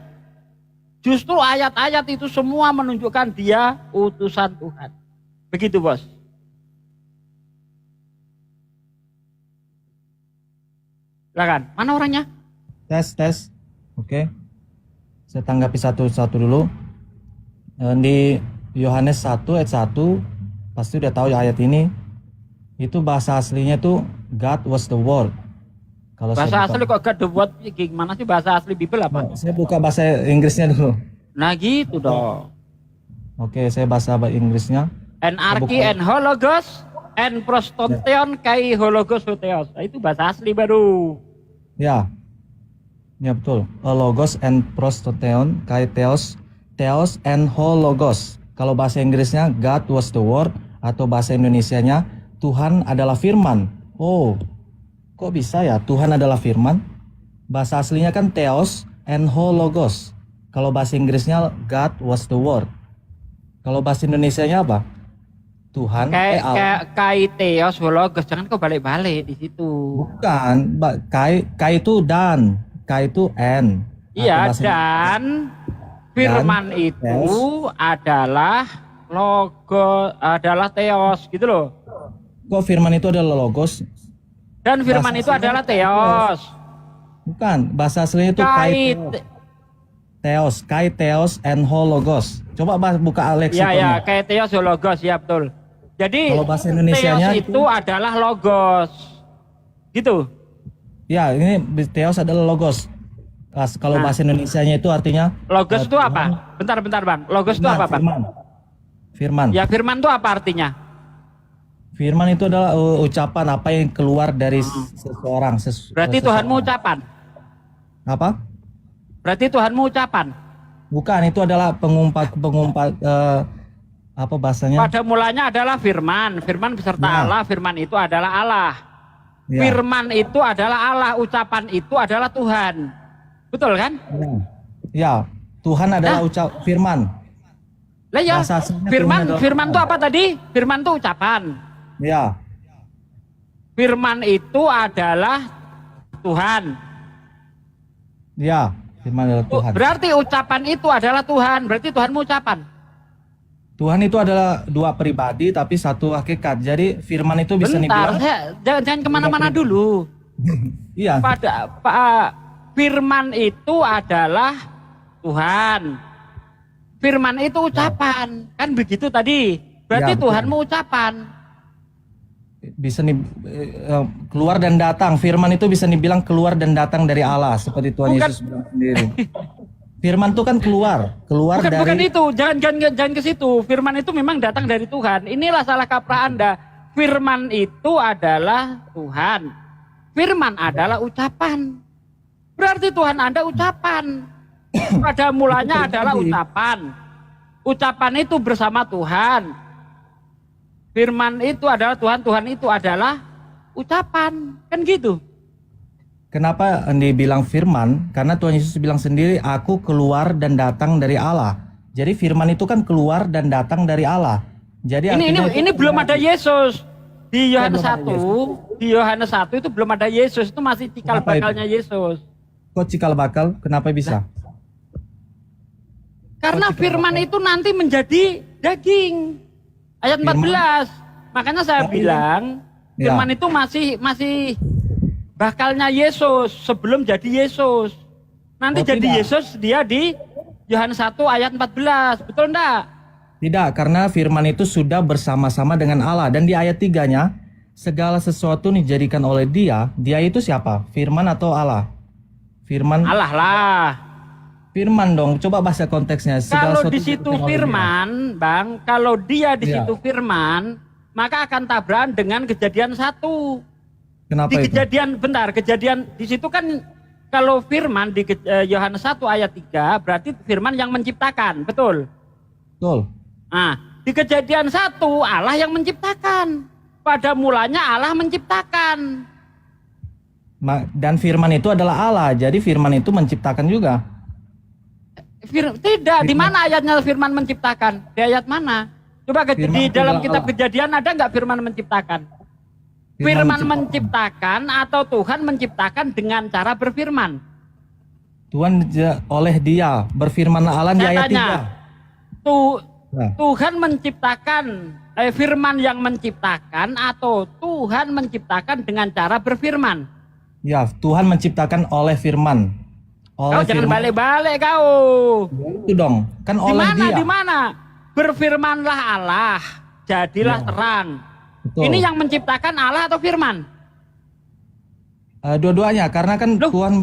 Justru ayat-ayat itu semua menunjukkan dia utusan Tuhan. Begitu, Bos. Silakan. Mana orangnya? Tes. Oke. Saya tanggapi satu-satu dulu. Di Yohanes 1 ayat 1, pasti udah tahu ya ayat ini. Itu bahasa aslinya tuh God was the word. Kalau bahasa asli kok God the word, gimana sih bahasa asli Bible apa? Saya buka bahasa Inggrisnya dulu. Nah gitu dong. Oke, saya bahasa Inggrisnya. Anarchy and hologos and prostoteon kai hologos hoteos. Itu bahasa asli baru. Ya. Ya betul. Logos and prostoteon kai theos and hologos. Kalau bahasa Inggrisnya God was the word, atau bahasa Indonesianya Tuhan adalah firman. Oh, kok bisa ya Tuhan adalah firman? Bahasa aslinya kan theos and hologos. Kalau bahasa Inggrisnya God was the word. Kalau bahasa Indonesianya apa? Tuhan kai theos hologos. Jangan kau balik-balik di situ. Bukan, kai itu dan, kai itu and. Iya, dan firman itu theos adalah theos gitu loh. Kok firman itu adalah logos? Dan firman itu adalah theos. Bukan, bahasa aslinya itu kai theos and hologos. Coba buka leksikonnya. Ya, kai theos hologos, ya betul. Jadi kalau bahasa Indonesianya theos itu adalah logos. Gitu. Ya, ini theos adalah logos. Kalau bahasa Indonesianya itu artinya logos itu apa? Bentar Bang. Logos itu apa, Bang? Firman. Ya, firman itu apa artinya? Firman itu adalah ucapan apa yang keluar dari seseorang. Berarti Tuhanmu ucapan. Apa? Berarti Tuhanmu ucapan. Bukan, itu adalah pengumpat apa bahasanya? Pada mulanya adalah firman, firman beserta Ya. Allah, firman itu adalah Allah. Ya. Firman itu adalah Allah, ucapan itu adalah Tuhan. Betul kan? Ya, Tuhan adalah firman. Lah ya, Bahasa aslinya firman Tuhan adalah firman itu apa tadi? Firman itu ucapan. Ya, Firman itu adalah Tuhan. ya, firman adalah Tuhan. Berarti ucapan itu adalah Tuhan. Berarti Tuhanmu ucapan. Tuhan itu adalah dua pribadi tapi satu hakikat. Jadi firman itu bisa Bentar, dibilang. jangan kemana-mana dulu. Iya. Firman itu adalah Tuhan. Firman itu ucapan. Kan begitu tadi. Berarti Ya, betul. Tuhanmu ucapan. Bisa keluar dan datang. Firman itu bisa dibilang keluar dan datang dari Allah seperti Tuhan Bukan. Yesus bilang sendiri. Firman itu kan keluar dari. Bukan itu. Jangan ke situ. Firman itu memang datang dari Tuhan. Inilah salah kaprah Anda. Firman itu adalah Tuhan. Firman adalah ucapan. Berarti Tuhan Anda ucapan. Pada mulanya adalah ucapan. Ucapan itu bersama Tuhan. Firman itu adalah Tuhan, Tuhan itu adalah ucapan. Kan gitu. Kenapa dibilang firman? Karena Tuhan Yesus bilang sendiri, aku keluar dan datang dari Allah. Jadi firman itu kan keluar dan datang dari Allah. Jadi Ini belum ada Yesus. Di Yohanes 1 itu belum ada Yesus, itu masih cikal Kenapa itu? bakalnya Yesus. Kok cikal bakal? Kenapa bisa? Karena firman itu nanti menjadi daging. Ayat 14. Makanya saya bilang firman itu masih bakalnya Yesus sebelum jadi Yesus. Nanti jadi Yesus dia di Yohanes 1 ayat 14. Betul enggak? Tidak, karena firman itu sudah bersama-sama dengan Allah. Dan di ayat 3-nya, segala sesuatu dijadikan oleh dia itu siapa? Firman atau Allah? Firman. Allah lah. Firman dong, coba baca konteksnya. Kalau di situ firman, Bang, kalau dia di situ firman, maka akan tabrakan dengan kejadian 1. Kenapa di itu? Kejadian di situ kan kalau firman di Yohanes 1 ayat 3 berarti firman yang menciptakan, betul? Betul. Nah, di kejadian 1 Allah yang menciptakan. Pada mulanya Allah menciptakan. Dan firman itu adalah Allah, jadi firman itu menciptakan juga. Tidak, di mana ayatnya firman menciptakan? Di ayat mana? Coba di dalam kitab Kejadian ada nggak firman menciptakan? Firman menciptakan atau Tuhan menciptakan dengan cara berfirman? Tuhan oleh dia, berfirmanlah Allah di ayat 3. Tuhan menciptakan, firman yang menciptakan atau Tuhan menciptakan dengan cara berfirman? Ya, Tuhan menciptakan oleh firman. Kau jangan balik-balik kau. Itu dong, kan oleh dia. Di mana? Berfirmanlah Allah, jadilah terang. Betul. Ini yang menciptakan Allah atau firman? Dua-duanya, karena kan Tuhan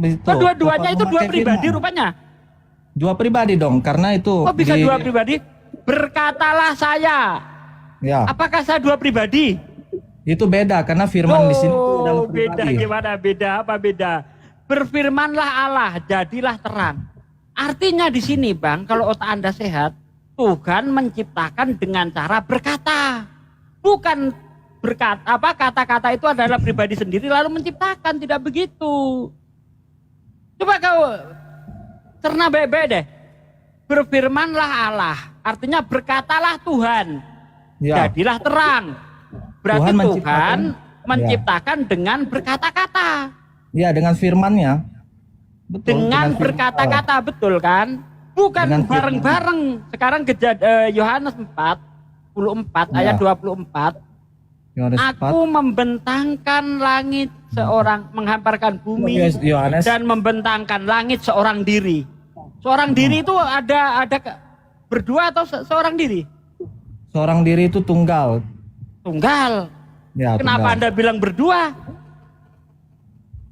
itu. Dua-duanya itu dua pribadi rupanya. Dua pribadi dong, karena itu. Oh bisa dua pribadi? Berkatalah saya. Ya. Apakah saya dua pribadi? Itu beda, karena firman di sini itu adalah beda pribadi. gimana? Beda apa beda? Berfirmanlah Allah, jadilah terang. Artinya di sini, Bang, kalau otak Anda sehat, Tuhan menciptakan dengan cara berkata. Bukan berkata, kata-kata itu adalah pribadi sendiri lalu menciptakan, tidak begitu. Coba kau cerna baik-baik deh. Berfirmanlah Allah, artinya berkatalah Tuhan. Ya. Jadilah terang. Berarti Tuhan menciptakan ya, dengan berkata-kata. Ya, dengan firman-Nya. Betul. Dengan berkata-kata, betul kan? Bukan bareng-bareng. Sekarang Yohanes 4 ayat 24. Aku membentangkan langit seorang, menghamparkan bumi dan membentangkan langit seorang diri. Seorang diri itu ada berdua atau seorang diri? Seorang diri itu tunggal. Tunggal. Ya, kenapa tunggal. Anda bilang berdua?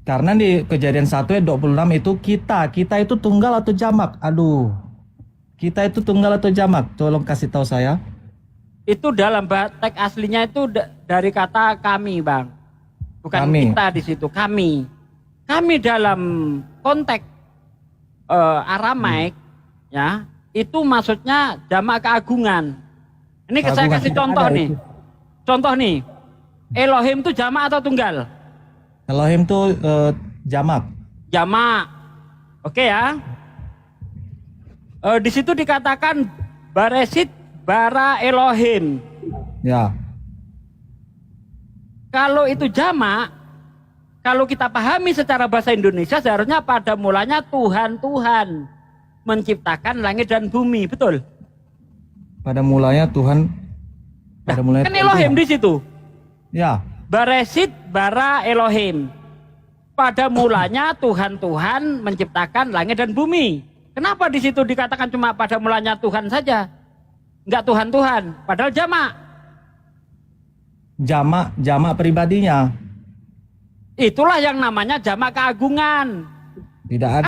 Karena di Kejadian 1 ayat 26 itu kita itu tunggal atau jamak? Aduh. Kita itu tunggal atau jamak? Tolong kasih tahu saya. Itu dalam teks aslinya itu dari kata kami, Bang. Bukan Kami. kita di situ, kami. Kami dalam konteks Aramaik ya, itu maksudnya jamak keagungan. Ini saya kasih contoh nih. Contoh nih. Elohim itu jamak atau tunggal? Elohim itu jamak. Jamak. Oke ya. Di situ dikatakan Baresit bara Elohim. Ya. Kalau itu jamak, kalau kita pahami secara bahasa Indonesia seharusnya pada mulanya Tuhan menciptakan langit dan bumi, betul? Pada mulanya Tuhan. Pada mulanya Kan Elohim di situ. Ya. Baresit bara Elohim. Pada mulanya Tuhan menciptakan langit dan bumi. Kenapa di situ dikatakan cuma pada mulanya Tuhan saja? Enggak Tuhan, padahal jamak. Jamak pribadinya. Itulah yang namanya jamak keagungan. Tidak ada.